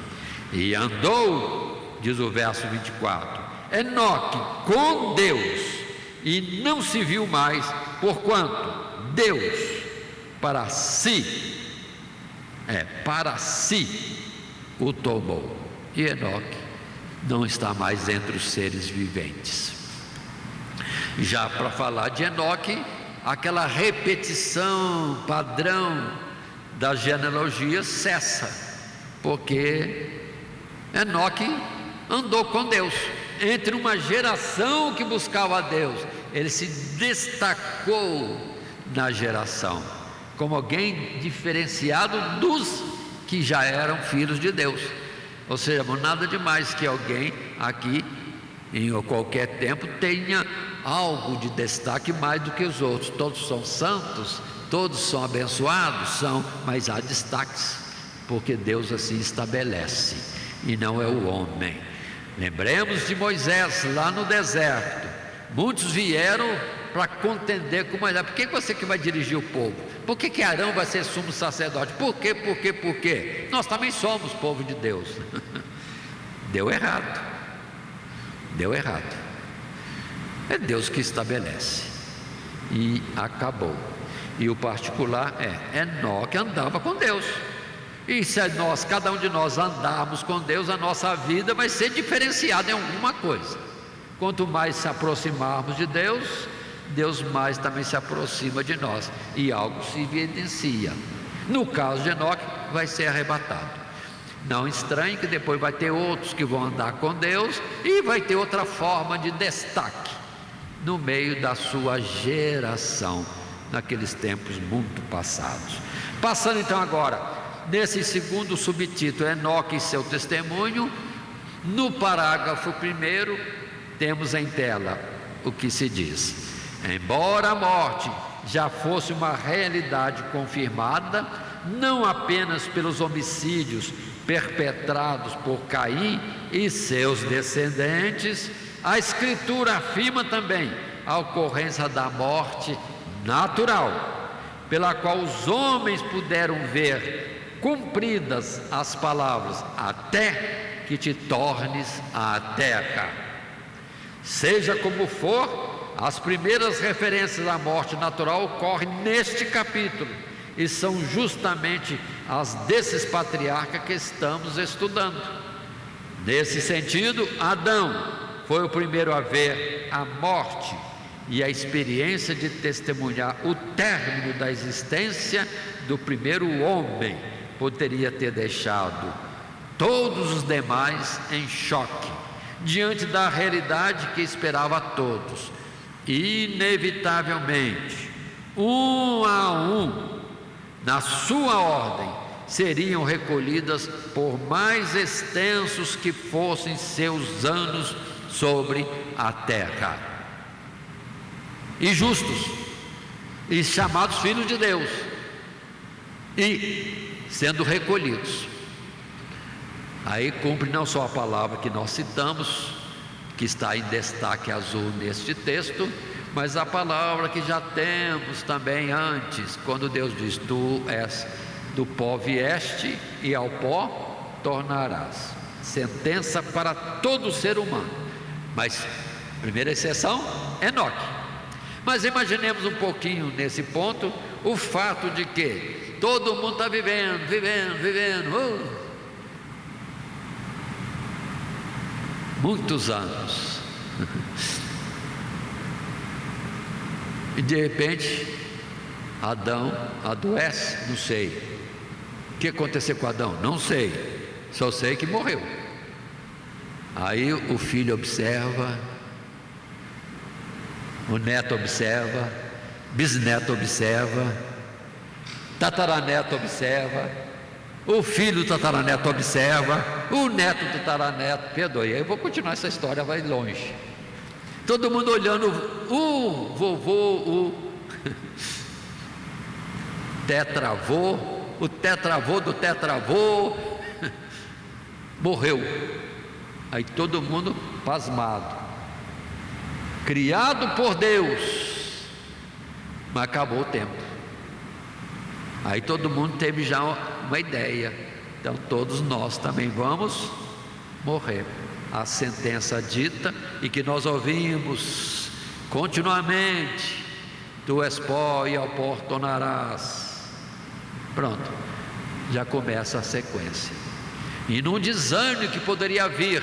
E andou, diz o verso 24, Enoque com Deus, e não se viu mais, porquanto Deus para si o tomou. E Enoque não está mais entre os seres viventes. Já para falar de Enoque, aquela repetição padrão da genealogia cessa, porque Enoque andou com Deus, entre uma geração que buscava a Deus, ele se destacou na geração, como alguém diferenciado dos que já eram filhos de Deus. Ou seja, nada demais que alguém aqui, em qualquer tempo, tenha algo de destaque mais do que os outros. Todos são santos, todos são abençoados, mas há destaques, porque Deus assim estabelece, e não é o homem. Lembremos de Moisés lá no deserto. Muitos vieram para contender com Moisés: por que você que vai dirigir o povo? Por que Arão vai ser sumo sacerdote? Por quê? Nós também somos povo de Deus. Deu errado. É Deus que estabelece, e acabou. E o particular Enoque andava com Deus. E se cada um de nós andarmos com Deus, a nossa vida vai ser diferenciada em alguma coisa. Quanto mais se aproximarmos de Deus, Deus mais também se aproxima de nós, e algo se evidencia. No caso de Enoque, vai ser arrebatado. Não estranhe que depois vai ter outros que vão andar com Deus, e vai ter outra forma de destaque no meio da sua geração, naqueles tempos muito passados. Passando então agora nesse segundo subtítulo, Enoque e seu testemunho, no parágrafo 1, temos em tela o que se diz: embora a morte já fosse uma realidade confirmada, não apenas pelos homicídios perpetrados por Caim e seus descendentes, a Escritura afirma também a ocorrência da morte natural, pela qual os homens puderam ver cumpridas as palavras: até que te tornes à terra. Seja como for, as primeiras referências à morte natural ocorrem neste capítulo, e são justamente as desses patriarcas que estamos estudando. Nesse sentido, Adão foi o primeiro a ver a morte e a experiência de testemunhar o término da existência do primeiro homem poderia ter deixado todos os demais em choque, diante da realidade que esperava a todos. Inevitavelmente, um a um, na sua ordem, seriam recolhidas, por mais extensos que fossem seus anos sobre a terra. E justos, e chamados filhos de Deus, e sendo recolhidos. Aí cumpre não só a palavra que nós citamos, que está em destaque azul neste texto, mas a palavra que já temos também antes, quando Deus diz: tu és do pó vieste e ao pó tornarás. Sentença para todo ser humano. Mas primeira exceção, Enoque. Mas imaginemos um pouquinho nesse ponto o fato de que todo mundo está vivendo, muitos anos, e de repente Adão adoece. Não sei o que aconteceu com Adão, não sei, só sei que morreu. Aí o filho observa, o neto observa, bisneto observa, tataraneto observa, o filho do tataraneto observa, o neto do tataraneto, perdoe, eu vou continuar essa história, vai longe. Todo mundo olhando o vovô, o tetravô, o tetravô do tetravô, morreu. Aí todo mundo pasmado, criado por Deus, mas acabou o tempo. Aí todo mundo teve já uma ideia, então todos nós também vamos morrer. A sentença dita e que nós ouvimos continuamente: tu és pó e ao pó tornarás. Pronto, já começa a sequência. E num desânimo que poderia vir,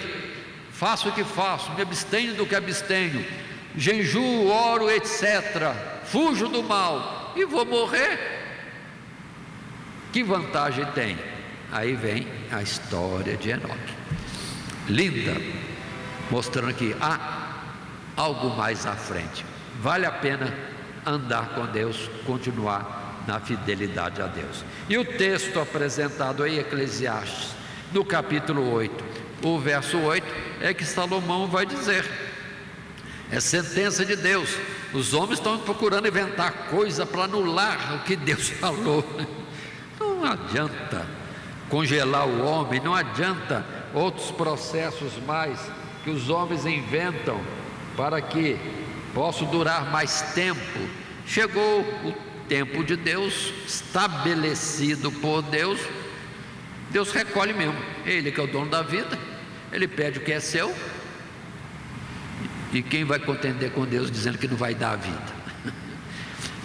faço o que faço, me abstenho do que abstenho, jejuo, oro, etc., fujo do mal e vou morrer, que vantagem tem? Aí vem a história de Enoque, linda, mostrando que há algo mais à frente. Vale a pena andar com Deus, continuar na fidelidade a Deus. E o texto apresentado em Eclesiastes, no capítulo 8, o verso 8, é que Salomão vai dizer: é sentença de Deus. Os homens estão procurando inventar coisa para anular o que Deus falou. Não adianta congelar o homem, não adianta outros processos mais que os homens inventam para que possa durar mais tempo. Chegou o tempo de Deus, estabelecido por Deus. Deus recolhe mesmo, Ele que é o dono da vida, Ele pede o que é seu. E quem vai contender com Deus dizendo que não vai dar a vida?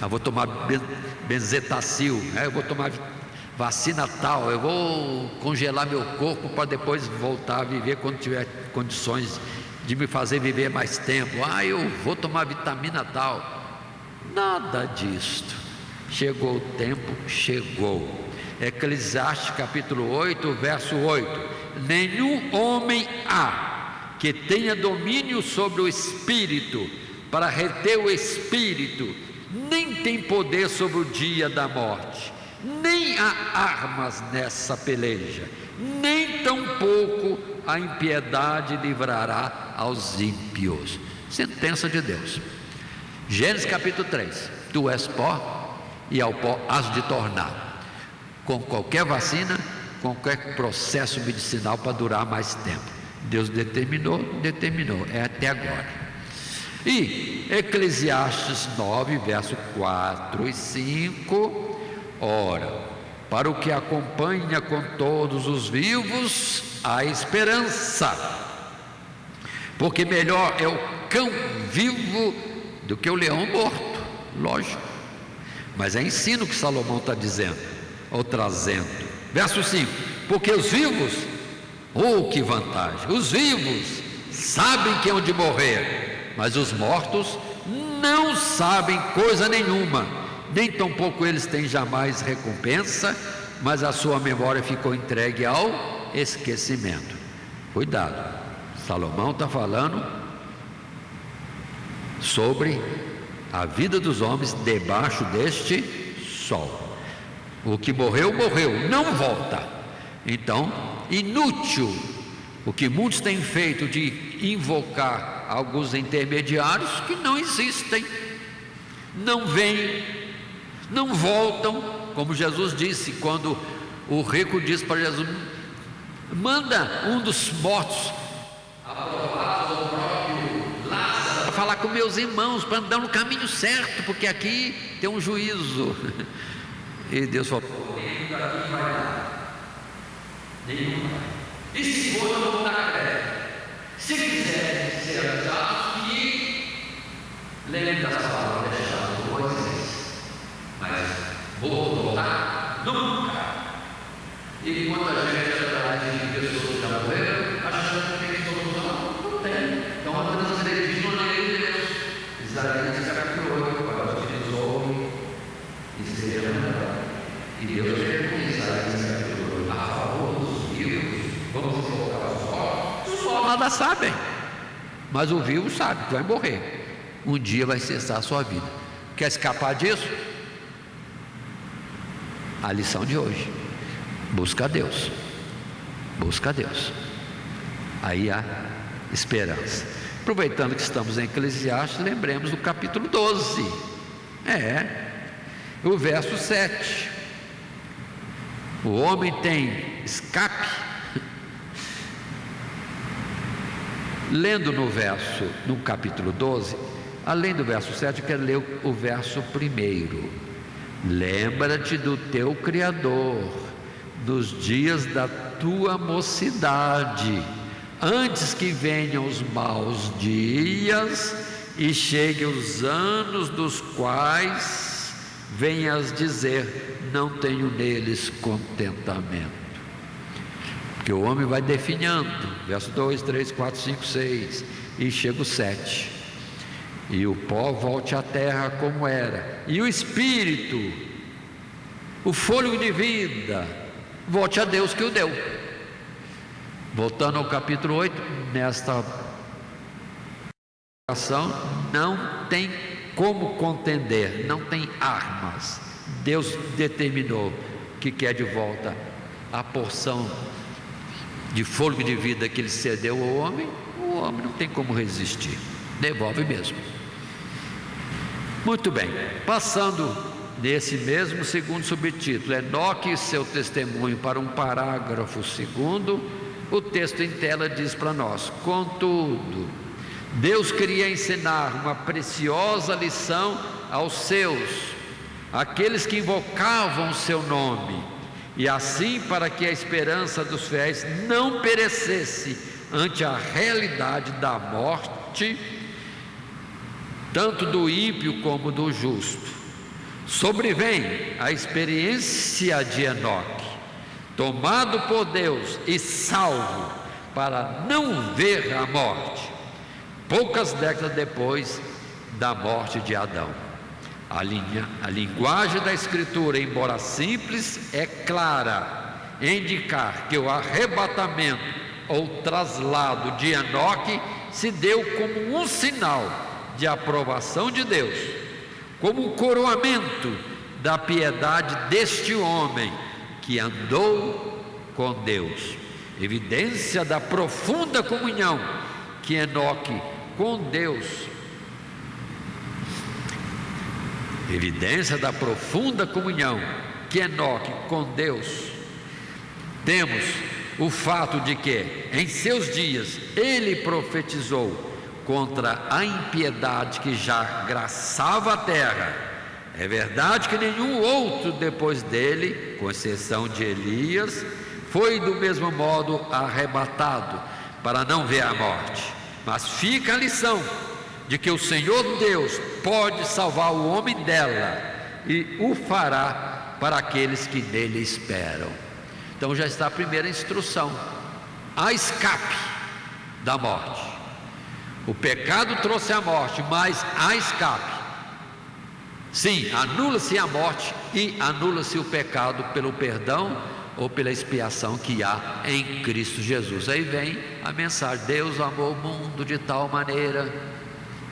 Eu vou tomar benzetacil, eu vou tomar vacina tal, eu vou congelar meu corpo para depois voltar a viver quando tiver condições de me fazer viver mais tempo. Eu vou tomar vitamina tal. Nada disto. Chegou o tempo, chegou. Eclesiastes capítulo 8, verso 8: nenhum homem há que tenha domínio sobre o espírito, para reter o espírito, nem tem poder sobre o dia da morte, nem há armas nessa peleja, nem tampouco a impiedade livrará aos ímpios. Sentença de Deus. Gênesis capítulo 3: tu és pó e ao pó has de tornar. Com qualquer vacina, com qualquer processo medicinal para durar mais tempo. Deus determinou, é até agora. E Eclesiastes 9, verso 4 e 5: ora, para o que acompanha com todos os vivos há esperança, porque melhor é o cão vivo do que o leão morto. Lógico, mas é ensino que Salomão está dizendo, ou trazendo. Verso 5: porque os vivos, que vantagem, os vivos sabem que hão de morrer, mas os mortos não sabem coisa nenhuma, nem tampouco eles têm jamais recompensa, mas a sua memória ficou entregue ao esquecimento. Cuidado, Salomão está falando sobre a vida dos homens debaixo deste sol. O que morreu, morreu, não volta. Então, inútil o que muitos têm feito de invocar alguns intermediários que não existem, não vêm, não voltam, como Jesus disse, quando o rico disse para Jesus: manda um dos mortos para falar com meus irmãos, para andar no caminho certo, porque aqui tem um juízo. E Deus falou: nenhum daqui vai dar, nenhum. E se for, eu vou dar crédito. Se quiser ser avisados, que lembre das palavras deixadas por Moisés. Mas vou voltar? Nunca. E quando a gente atrás de pessoas que já morreram, achando que tem solução, não tem. Então, quando nós acreditamos na lei de Deus, Isaías capítulo 8, para os que nos ouvem e sejam lembrados. E Deus pergunta Isaías capítulo 8, a favor dos vivos, vamos colocar os mortos? Os mortos nada sabem, mas o vivo sabe que vai morrer. Um dia vai cessar a sua vida. Quer escapar disso? A lição de hoje: busca a Deus, busca a Deus, aí há esperança. Aproveitando que estamos em Eclesiastes, lembremos do capítulo 12, o verso 7. O homem tem escape. Lendo no capítulo 12, além do verso 7, eu quero ler o verso 1. Lembra-te do teu Criador nos dias da tua mocidade, antes que venham os maus dias e cheguem os anos dos quais venhas dizer: não tenho neles contentamento. Porque o homem vai definhando, verso 2, 3, 4, 5, 6, e chega o 7. E o pó volte à terra como era, e o espírito, o fôlego de vida, volte a Deus que o deu. Voltando ao capítulo 8, nesta oração não tem como contender, não tem armas. Deus determinou que quer de volta a porção de fôlego de vida que ele cedeu ao homem. O homem não tem como resistir, devolve mesmo. Muito bem, passando nesse mesmo segundo subtítulo, Enoque e seu testemunho, para um parágrafo segundo, o texto em tela diz para nós: contudo, Deus queria ensinar uma preciosa lição aos seus, aqueles que invocavam o seu nome, e assim, para que a esperança dos fiéis não perecesse ante a realidade da morte, tanto do ímpio como do justo. Sobrevém a experiência de Enoque, tomado por Deus e salvo para não ver a morte, poucas décadas depois da morte de Adão. A linguagem da Escritura, embora simples, é clara em indicar que o arrebatamento ou traslado de Enoque se deu como um sinal de aprovação de Deus, como um coroamento da piedade deste homem que andou com Deus, evidência da profunda comunhão que Enoque com Deus, evidência da profunda comunhão que Enoque com Deus. Temos o fato de que em seus dias ele profetizou contra a impiedade que já graçava a terra. É verdade que nenhum outro depois dele, com exceção de Elias, foi do mesmo modo arrebatado para não ver a morte. Mas fica a lição de que o Senhor Deus pode salvar o homem dela e o fará para aqueles que nele esperam. Então já está a primeira instrução: há escape da morte. O pecado trouxe a morte, mas há escape. Sim, anula-se a morte e anula-se o pecado pelo perdão ou pela expiação que há em Cristo Jesus. Aí vem a mensagem: Deus amou o mundo de tal maneira,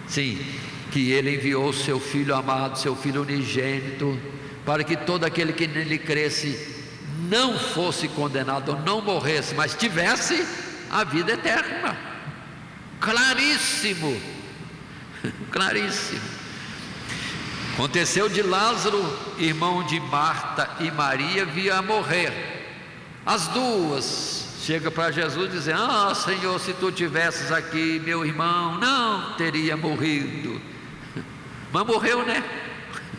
sim, que Ele enviou o seu Filho amado, seu Filho unigênito, para que todo aquele que nele cresce não fosse condenado, ou não morresse, mas tivesse a vida eterna. Claríssimo, claríssimo. Aconteceu de Lázaro, irmão de Marta e Maria, vir a morrer. As duas chegam para Jesus dizendo: ah, Senhor, se tu tivesses aqui, meu irmão não teria morrido. Mas morreu, né?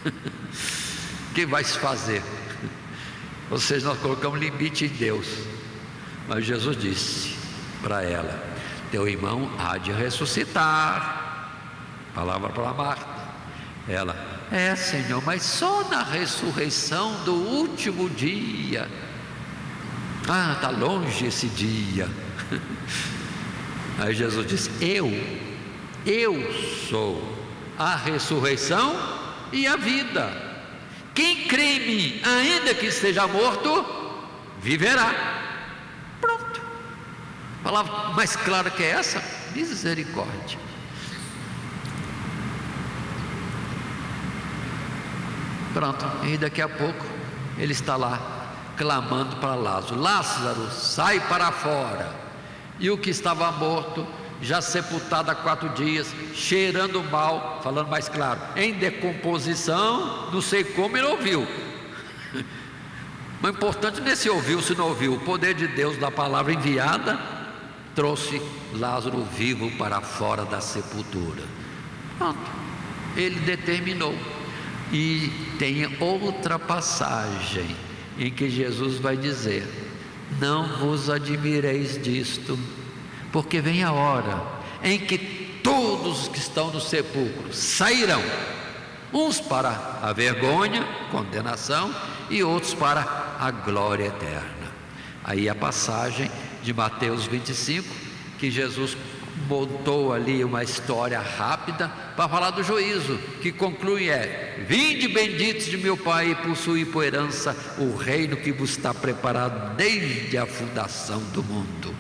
O que vai se fazer? Ou seja, nós colocamos limite em Deus. Mas Jesus disse para ela: teu irmão há de ressuscitar. Palavra para Marta. Ela: é, Senhor, mas só na ressurreição do último dia. Ah, está longe esse dia. Aí Jesus disse: eu sou a ressurreição e a vida. Quem crê em mim, ainda que esteja morto, viverá. Pronto. Palavra mais clara que essa: misericórdia. Pronto, e daqui a pouco ele está lá clamando para Lázaro: Lázaro, sai para fora. E o que estava morto, já sepultado há 4 dias, cheirando mal, falando mais claro, em decomposição, não sei como ele ouviu. Mas o importante não é se ouviu, se não ouviu. O poder de Deus da palavra enviada trouxe Lázaro vivo para fora da sepultura. Pronto, ele determinou. E tem outra passagem em que Jesus vai dizer: não vos admireis disto, porque vem a hora em que todos os que estão no sepulcro sairão, uns para a vergonha, condenação, e outros para a glória eterna. Aí a passagem de Mateus 25, que Jesus montou ali uma história rápida para falar do juízo, que conclui: vinde benditos de meu Pai, e possuí por herança o reino que vos está preparado desde a fundação do mundo.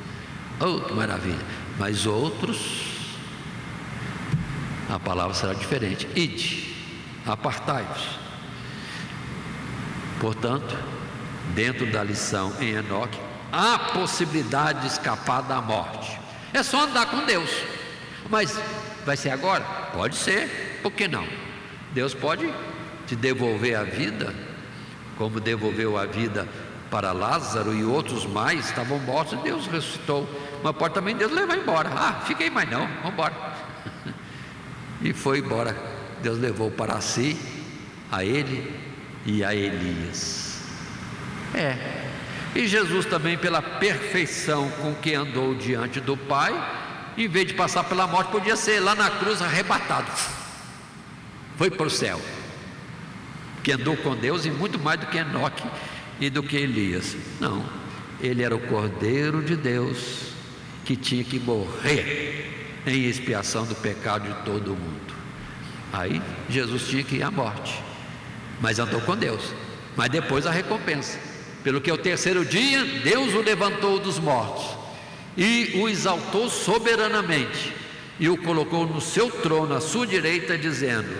Oh, que maravilha! Mas outros, a palavra será diferente: ide, apartai-vos. Portanto, dentro da lição em Enoque, há possibilidade de escapar da morte. É só andar com Deus. Mas vai ser agora? Pode ser, por que não? Deus pode te devolver a vida, como devolveu a vida para Lázaro e outros mais, estavam mortos e Deus ressuscitou. Mas pode também Deus levar embora. Ah, fiquei mais não, vamos embora. E foi embora. Deus levou para si a ele e a Elias. E Jesus também, pela perfeição com que andou diante do Pai, em vez de passar pela morte, podia ser lá na cruz arrebatado, foi para o céu, que andou com Deus e muito mais do que Enoque e do que Elias. Não, ele era o Cordeiro de Deus, que tinha que morrer em expiação do pecado de todo mundo. Aí Jesus tinha que ir à morte, mas andou com Deus. Mas depois a recompensa, pelo que ao 3º dia Deus o levantou dos mortos e o exaltou soberanamente, e o colocou no seu trono à sua direita, dizendo: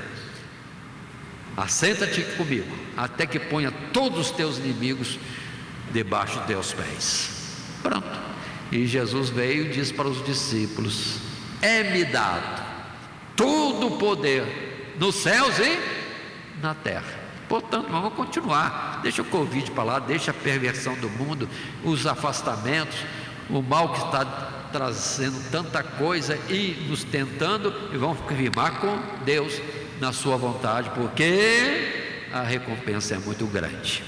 assenta-te comigo, até que ponha todos os teus inimigos debaixo dos teus pés. Pronto. E Jesus veio e disse para os discípulos: é-me dado todo o poder nos céus e na terra. Portanto, vamos continuar. Deixa o Covid para lá, deixa a perversão do mundo, os afastamentos, o mal que está trazendo tanta coisa e nos tentando, e vamos firmar com Deus na sua vontade, porque a recompensa é muito grande.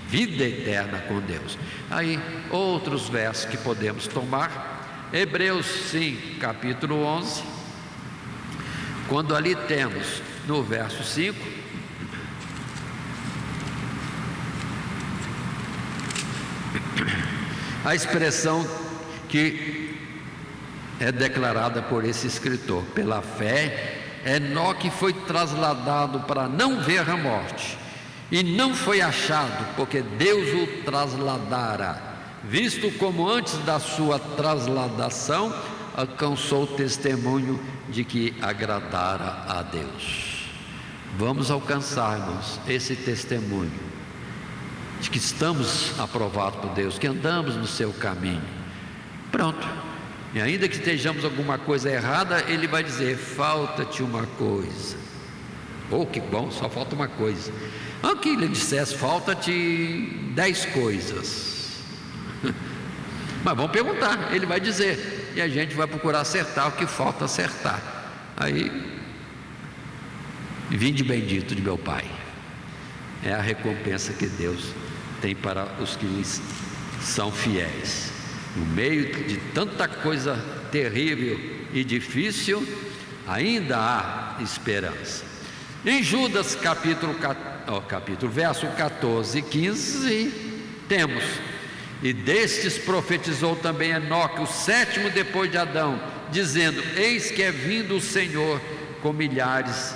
Vida eterna com Deus. Aí outros versos que podemos tomar: Hebreus 5, capítulo 11, quando ali temos no verso 5 a expressão que é declarada por esse escritor: pela fé Enoque foi trasladado para não ver a morte, e não foi achado, porque Deus o trasladara, visto como antes da sua trasladação alcançou o testemunho de que agradara a Deus. Vamos alcançar, irmãos, esse testemunho de que estamos aprovados por Deus, que andamos no seu caminho. Pronto. E ainda que estejamos alguma coisa errada, Ele vai dizer: falta-te uma coisa. Oh, que bom, só falta uma coisa. Aqui Ele dissesse: falta-te 10 coisas. Mas vamos perguntar, Ele vai dizer, e a gente vai procurar acertar o que falta acertar. Aí, vinde bendito de meu Pai. É a recompensa que Deus tem para os que são fiéis. No meio de tanta coisa terrível e difícil, ainda há esperança. Em Judas verso 14 e 15, temos: e destes profetizou também Enoque, o 7º depois de Adão, dizendo: eis que é vindo o Senhor com milhares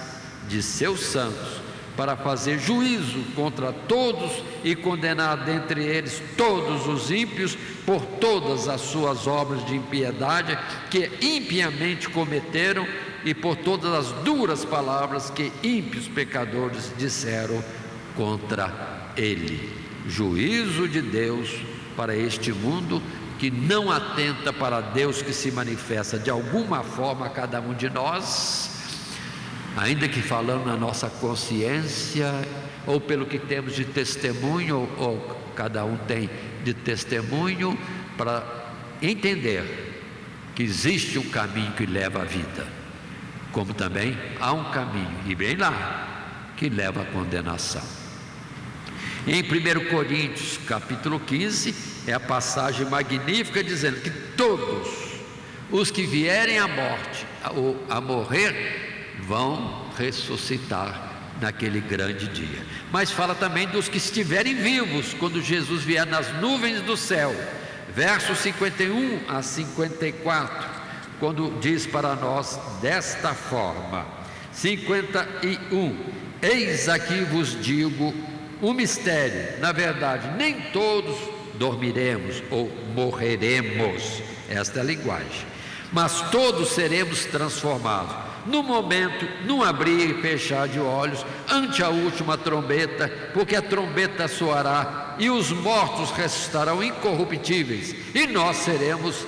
de seus santos, para fazer juízo contra todos e condenar dentre eles todos os ímpios por todas as suas obras de impiedade que impiamente cometeram e por todas as duras palavras que ímpios pecadores disseram contra ele. Juízo de Deus para este mundo que não atenta para Deus, que se manifesta de alguma forma a cada um de nós, ainda que falando na nossa consciência, ou pelo que temos de testemunho, ou cada um tem de testemunho, para entender que existe um caminho que leva à vida, como também há um caminho, e bem lá, que leva à condenação. Em 1 Coríntios capítulo 15, é a passagem magnífica dizendo que todos os que vierem à morte, ou a morrer, vão ressuscitar naquele grande dia. Mas fala também dos que estiverem vivos quando Jesus vier nas nuvens do céu, versos 51 a 54, quando diz para nós desta forma: 51: eis aqui vos digo um mistério, na verdade nem todos dormiremos ou morreremos, esta é a linguagem, mas todos seremos transformados no momento, num abrir e fechar de olhos, ante a última trombeta, porque a trombeta soará e os mortos ressuscitarão incorruptíveis e nós seremos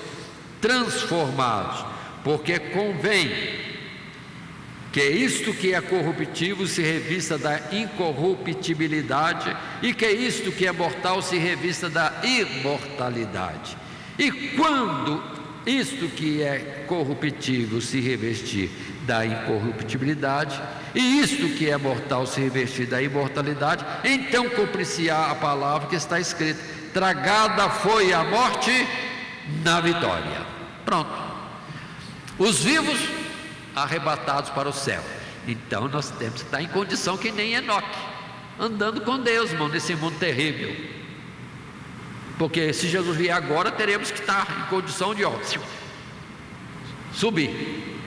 transformados, porque convém que isto que é corruptível se revista da incorruptibilidade e que isto que é mortal se revista da imortalidade. E quando isto que é corruptível se revestir da incorruptibilidade e isto que é mortal se revestir da imortalidade, então cumprir-se-á a palavra que está escrita: tragada foi a morte na vitória. Pronto. Os vivos arrebatados para o céu. Então nós temos que estar em condição que nem Enoque, andando com Deus, irmão, nesse mundo terrível. Porque se Jesus vier agora, teremos que estar em condição de subir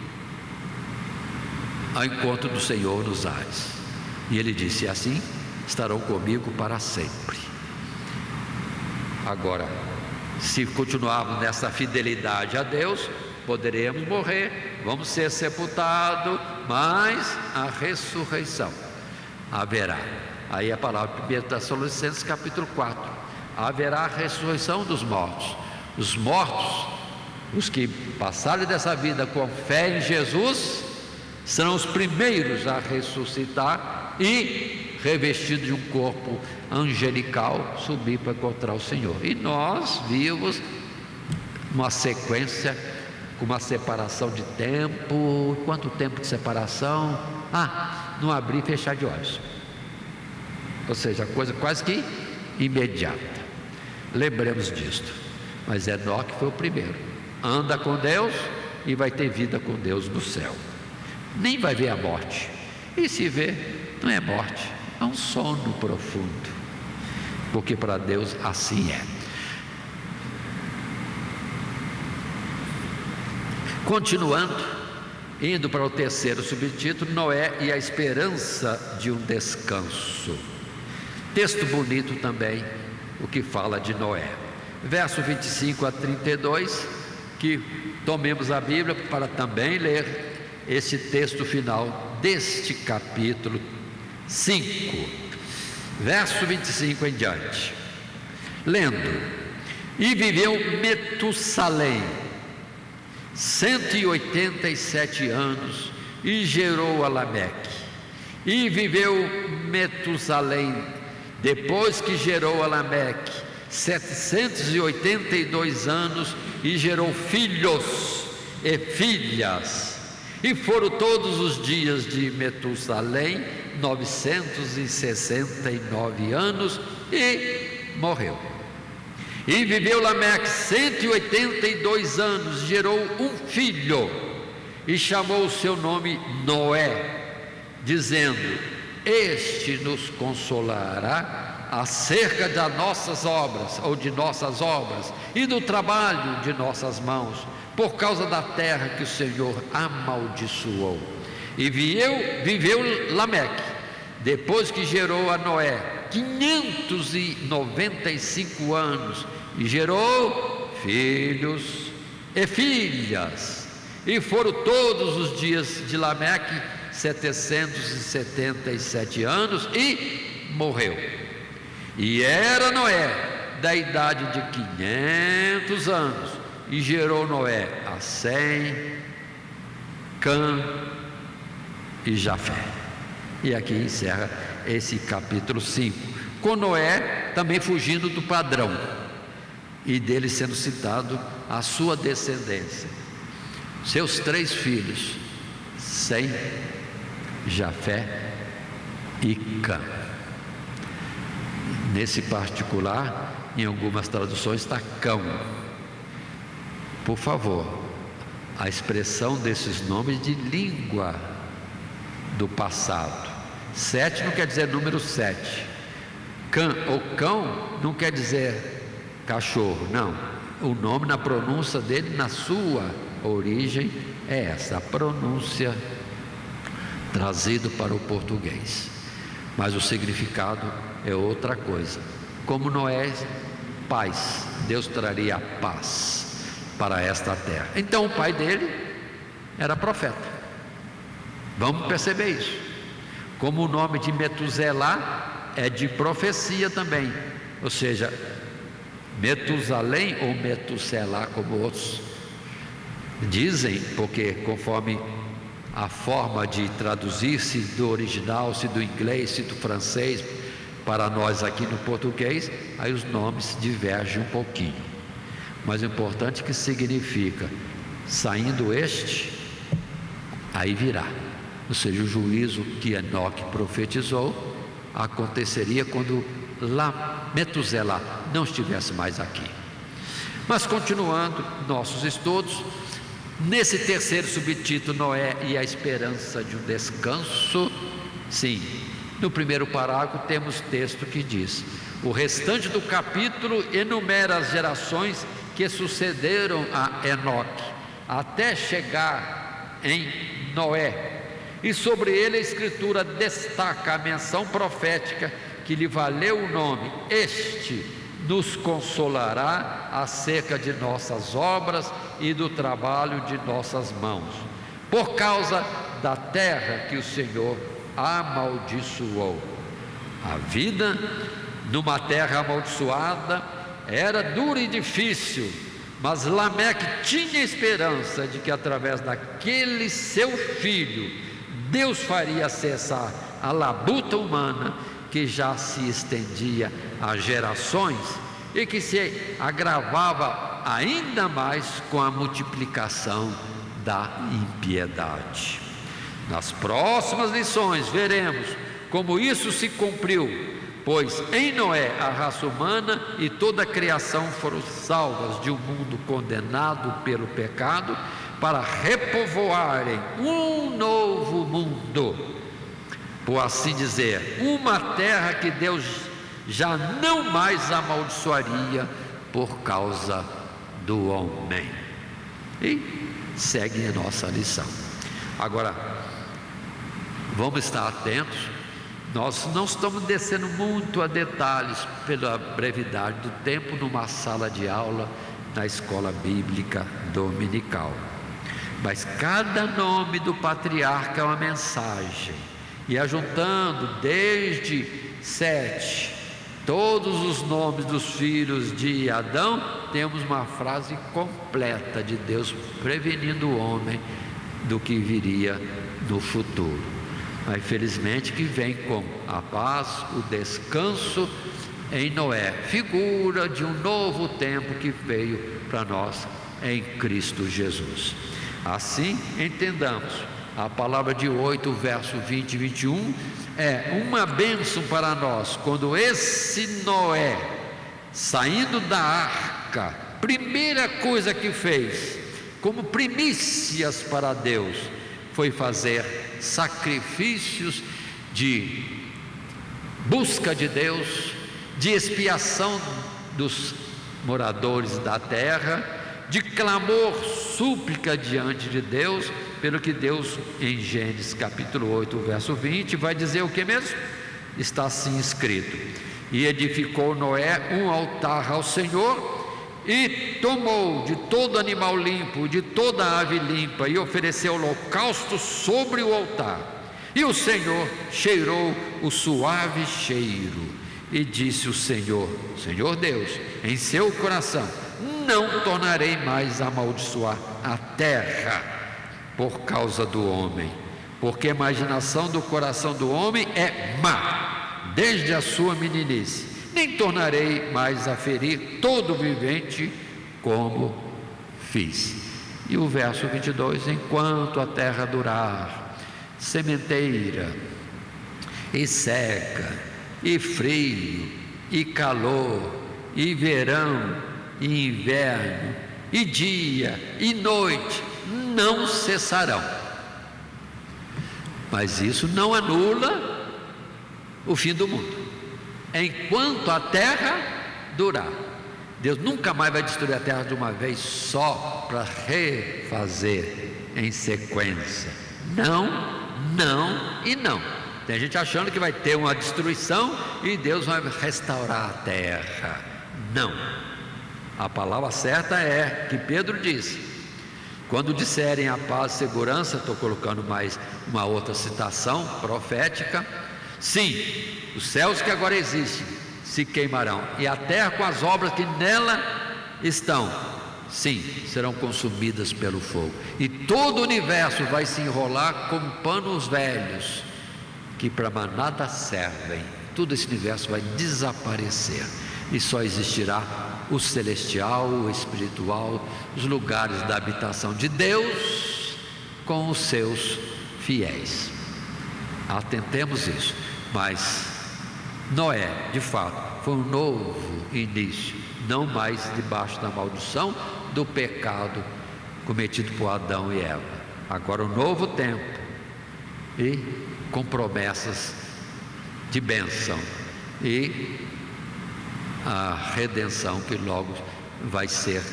ao encontro do Senhor nos ares. E Ele disse: assim estarão comigo para sempre. Agora, se continuarmos nessa fidelidade a Deus, poderemos morrer, vamos ser sepultados, mas a ressurreição haverá. Aí a palavra de 1 Tessalonicenses capítulo 4: haverá a ressurreição dos mortos. Os mortos, os que passarem dessa vida com fé em Jesus, serão os primeiros a ressuscitar e, revestidos de um corpo angelical, subir para encontrar o Senhor. E nós, vivos, uma sequência, com uma separação de tempo. Quanto tempo de separação? No abrir e fechar de olhos. Ou seja, coisa quase que imediata. Lembremos disto. Mas Enoque foi o primeiro. Anda com Deus e vai ter vida com Deus no céu. Nem vai ver a morte. E se vê, não é morte, é um sono profundo. Porque para Deus assim é. Continuando, indo para o terceiro subtítulo: Noé e a esperança de um descanso. Texto bonito também, o que fala de Noé. Verso 25 a 32, que tomemos a Bíblia para também ler esse texto final deste capítulo 5. Verso 25 em diante. Lendo: E viveu Metussalém 187 anos e gerou a Lameque. E viveu Metussalém, depois que gerou a Lameque, 782 anos e gerou filhos e filhas. E foram todos os dias de Metussalém 969 anos e morreu. E viveu Lameque 182 anos, gerou um filho e chamou o seu nome Noé, dizendo: Este nos consolará acerca das nossas obras, ou de nossas obras, e do trabalho de nossas mãos, por causa da terra que o Senhor amaldiçoou. E viveu Lameque, depois que gerou a Noé, 595 anos, e gerou filhos e filhas. E foram todos os dias de Lameque 777 anos e morreu. E era Noé da idade de 500 anos, e gerou Noé a Sem, Cã e Jafé. E aqui encerra esse capítulo 5, com Noé também fugindo do padrão, e dele sendo citado a sua descendência, seus 3 filhos, Sem, Jafé e Cã. Nesse particular, em algumas traduções está Cão. Por favor, a expressão desses nomes de língua do passado. 7 não quer dizer número 7. Cã ou cão não quer dizer cachorro, não. O nome, na pronúncia dele, na sua origem, é essa, a pronúncia trazido para o português, mas o significado é outra coisa. Como Noé, paz, Deus traria paz para esta terra. Então o pai dele era profeta. Vamos perceber isso. Como o nome de Metuselá é de profecia também, ou seja, Metusalém ou Metuselá, como outros dizem, porque conforme a forma de traduzir-se do original, se do inglês, se do francês, para nós aqui no português, aí os nomes divergem um pouquinho. Mas o importante é que significa: saindo este, aí virá. Ou seja, o juízo que Enoque profetizou aconteceria quando Metuselá não estivesse mais aqui. Mas continuando nossos estudos, nesse terceiro subtítulo, Noé e a esperança de um descanso, sim, no primeiro parágrafo temos texto que diz: o restante do capítulo enumera as gerações que sucederam a Enoque, até chegar em Noé, e sobre ele a escritura destaca a menção profética que lhe valeu o nome: Este nos consolará acerca de nossas obras e do trabalho de nossas mãos, por causa da terra que o Senhor amaldiçoou. A vida numa terra amaldiçoada era dura e difícil, mas Lameque tinha esperança de que através daquele seu filho Deus faria cessar a labuta humana que já se estendia a gerações e que se agravava ainda mais com a multiplicação da impiedade. Nas próximas lições veremos como isso se cumpriu, pois em Noé a raça humana e toda a criação foram salvas de um mundo condenado pelo pecado, para repovoarem um novo mundo, por assim dizer, uma terra que Deus já não mais amaldiçoaria por causa do homem. E segue a nossa lição. Agora, vamos estar atentos Nós não estamos descendo muito a detalhes pela brevidade do tempo numa sala de aula na escola bíblica dominical. Mas cada nome do patriarca é uma mensagem. E ajuntando desde Sete, todos os nomes dos filhos de Adão, temos uma frase completa de Deus prevenindo o homem do que viria no futuro. Mas felizmente que vem com a paz, o descanso em Noé, figura de um novo tempo que veio para nós em Cristo Jesus. Assim, entendamos, a palavra de 8, verso 20 e 21, é uma bênção para nós, quando esse Noé, saindo da arca, primeira coisa que fez, como primícias para Deus, foi fazer sacrifícios de busca de Deus, de expiação dos moradores da terra, de clamor, súplica diante de Deus, pelo que Deus, em Gênesis capítulo 8, verso 20, vai dizer o que mesmo? Está assim escrito: e edificou Noé um altar ao Senhor, e tomou de todo animal limpo, de toda ave limpa, e ofereceu holocausto sobre o altar. E o Senhor cheirou o suave cheiro, e disse o Senhor Deus, em seu coração: não tornarei mais a amaldiçoar a terra por causa do homem, porque a imaginação do coração do homem é má, desde a sua meninice. Nem tornarei mais a ferir todo vivente como fiz. E o verso 22, enquanto a terra durar, sementeira, e seca, e frio, e calor, e verão, e inverno, e dia, e noite, não cessarão. Mas isso não anula o fim do mundo. Enquanto a terra durar, Deus nunca mais vai destruir a terra de uma vez só para refazer em sequência. Não, não e não. Tem gente achando que vai ter uma destruição e Deus vai restaurar a terra. Não. A palavra certa é que Pedro disse: quando disserem a paz e segurança, estou colocando mais uma outra citação profética, sim, os céus que agora existem se queimarão, e a terra com as obras que nela estão, sim, serão consumidas pelo fogo, e todo o universo vai se enrolar como panos velhos, que para nada servem. Todo esse universo vai desaparecer, e só existirá o celestial, o espiritual, os lugares da habitação de Deus com os seus fiéis. Atentemos isso. Mas Noé, de fato, foi um novo início, não mais debaixo da maldição do pecado cometido por Adão e Eva. Agora um novo tempo, e com promessas de bênção, e a redenção que logo vai ser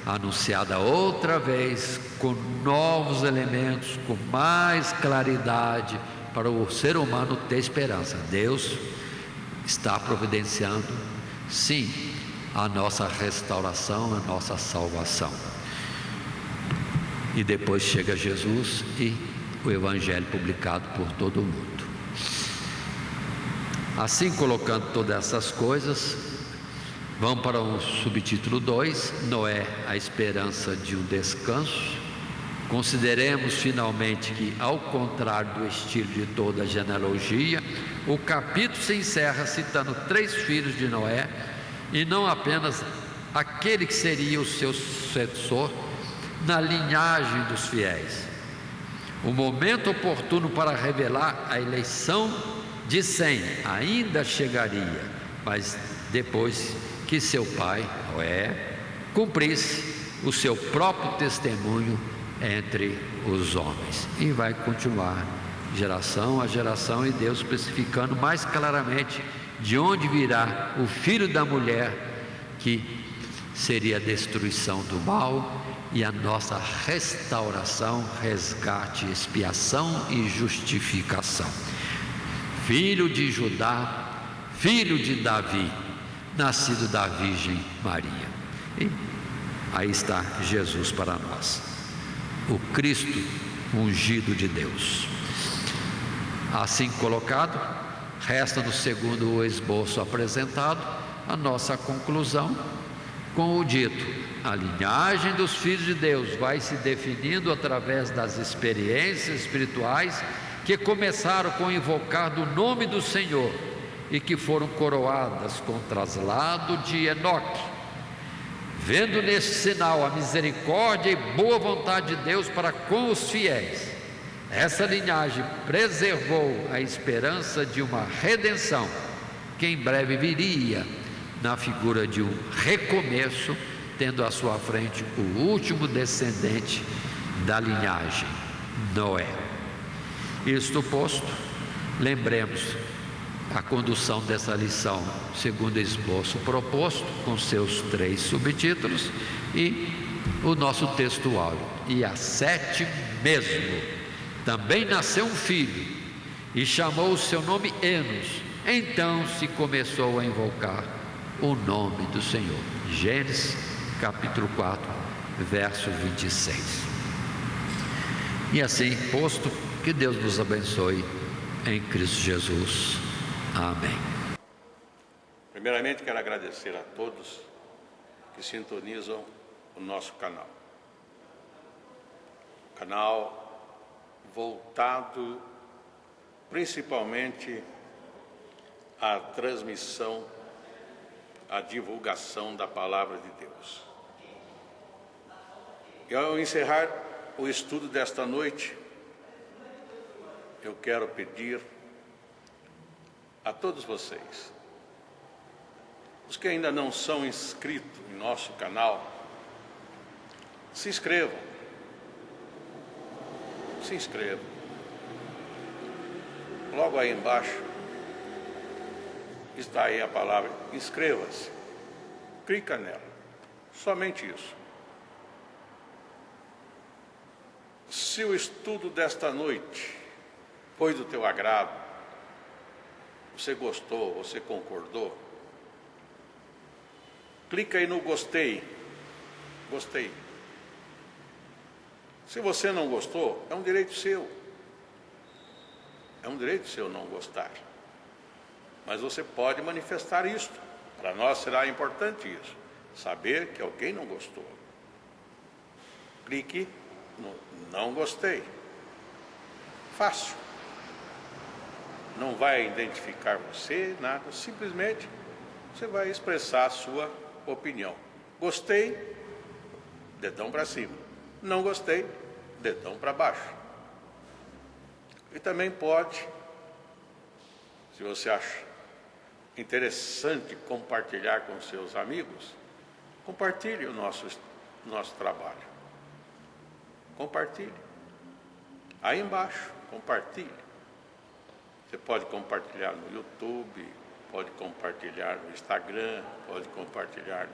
anunciada outra vez, com novos elementos, com mais claridade, para o ser humano ter esperança. Deus está providenciando, sim, a nossa restauração, a nossa salvação. E depois chega Jesus e o Evangelho publicado por todo o mundo. Assim, colocando todas essas coisas, vamos para o subtítulo 2, Noé, a esperança de um descanso. Consideremos finalmente que, ao contrário do estilo de toda a genealogia, o capítulo se encerra citando 3 filhos de Noé, e não apenas aquele que seria o seu sucessor na linhagem dos fiéis. O momento oportuno para revelar a eleição de Sem ainda chegaria, mas depois que seu pai, Noé, cumprisse o seu próprio testemunho entre os homens, e vai continuar geração a geração, e Deus especificando mais claramente de onde virá o filho da mulher, que seria a destruição do mal e a nossa restauração, resgate, expiação e justificação. filho de Judá, filho de Davi, nascido da Virgem Maria. E aí está Jesus para nós, o Cristo ungido de Deus. Assim colocado, resta no segundo o esboço apresentado a nossa conclusão com o dito: a linhagem dos filhos de Deus vai se definindo através das experiências espirituais que começaram com o invocar do nome do Senhor e que foram coroadas com o traslado de Enoque, vendo neste sinal a misericórdia e boa vontade de Deus para com os fiéis. Essa linhagem preservou a esperança de uma redenção que em breve viria na figura de um recomeço, tendo à sua frente o último descendente da linhagem, Noé. Isto posto, lembremos a condução dessa lição segundo o esboço proposto, com seus 3 subtítulos, e o nosso texto áureo. E a 7 mesmo, também nasceu um filho, e chamou o seu nome Enos. Então se começou a invocar o nome do Senhor. Gênesis capítulo 4, verso 26. E assim posto, que Deus nos abençoe em Cristo Jesus. Amém. Primeiramente quero agradecer a todos que sintonizam o nosso canal. Canal voltado principalmente à transmissão, à divulgação da Palavra de Deus. E ao encerrar o estudo desta noite, eu quero pedir a todos vocês, os que ainda não são inscritos em nosso canal, se inscrevam. Se inscrevam. Logo aí embaixo está aí a palavra inscreva-se. Clica nela. Somente isso. Se o estudo desta noite foi do teu agrado, você gostou, você concordou, clica aí no gostei. Gostei. Se você não gostou, é um direito seu. É um direito seu não gostar. Mas você pode manifestar isto. Para nós será importante isso. Saber que alguém não gostou. Clique no não gostei. Fácil. Não vai identificar você, nada. Simplesmente você vai expressar a sua opinião. Gostei, dedão para cima. Não gostei, dedão para baixo. E também pode, se você acha interessante compartilhar com seus amigos, compartilhe o nosso trabalho. Compartilhe. Aí embaixo, compartilhe. Você pode compartilhar no YouTube, pode compartilhar no Instagram, pode compartilhar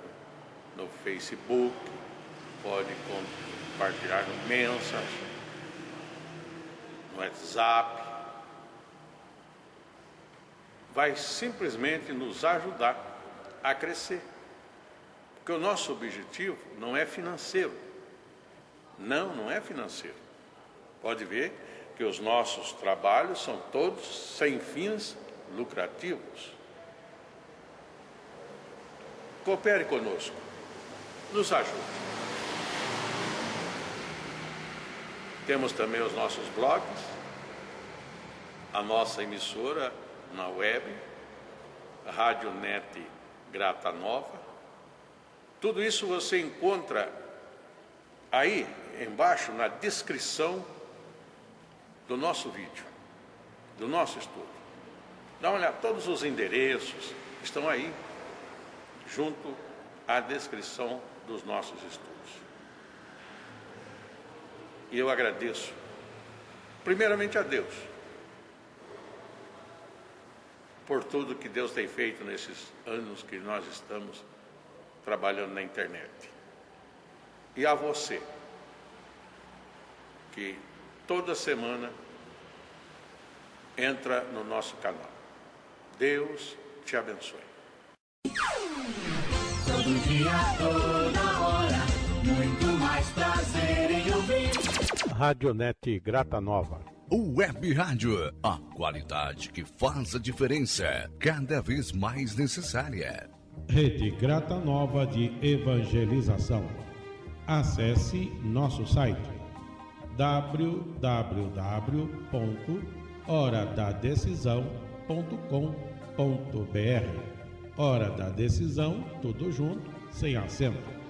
no Facebook, pode compartilhar no Mensagens, no WhatsApp. Vai simplesmente nos ajudar a crescer. Porque o nosso objetivo não é financeiro. Não é financeiro. Pode ver que os nossos trabalhos são todos sem fins lucrativos. Coopere conosco. Nos ajude. Temos também os nossos blogs, a nossa emissora na web, a Rádio Net Grata Nova. Tudo isso você encontra aí embaixo na descrição do nosso vídeo, do nosso estudo. Dá uma olhada, todos os endereços estão aí, junto à descrição dos nossos estudos. E eu agradeço, primeiramente a Deus, por tudo que Deus tem feito nesses anos que nós estamos trabalhando na internet. E a você, que toda semana entra no nosso canal. Deus te abençoe. Todo dia, toda hora, muito mais prazer em ouvir. Radionet Grata Nova. Web Rádio, a qualidade que faz a diferença, cada vez mais necessária. Rede Grata Nova de Evangelização. Acesse nosso site www.horadadecisão.com.br. Hora da Decisão, tudo junto, sem acento.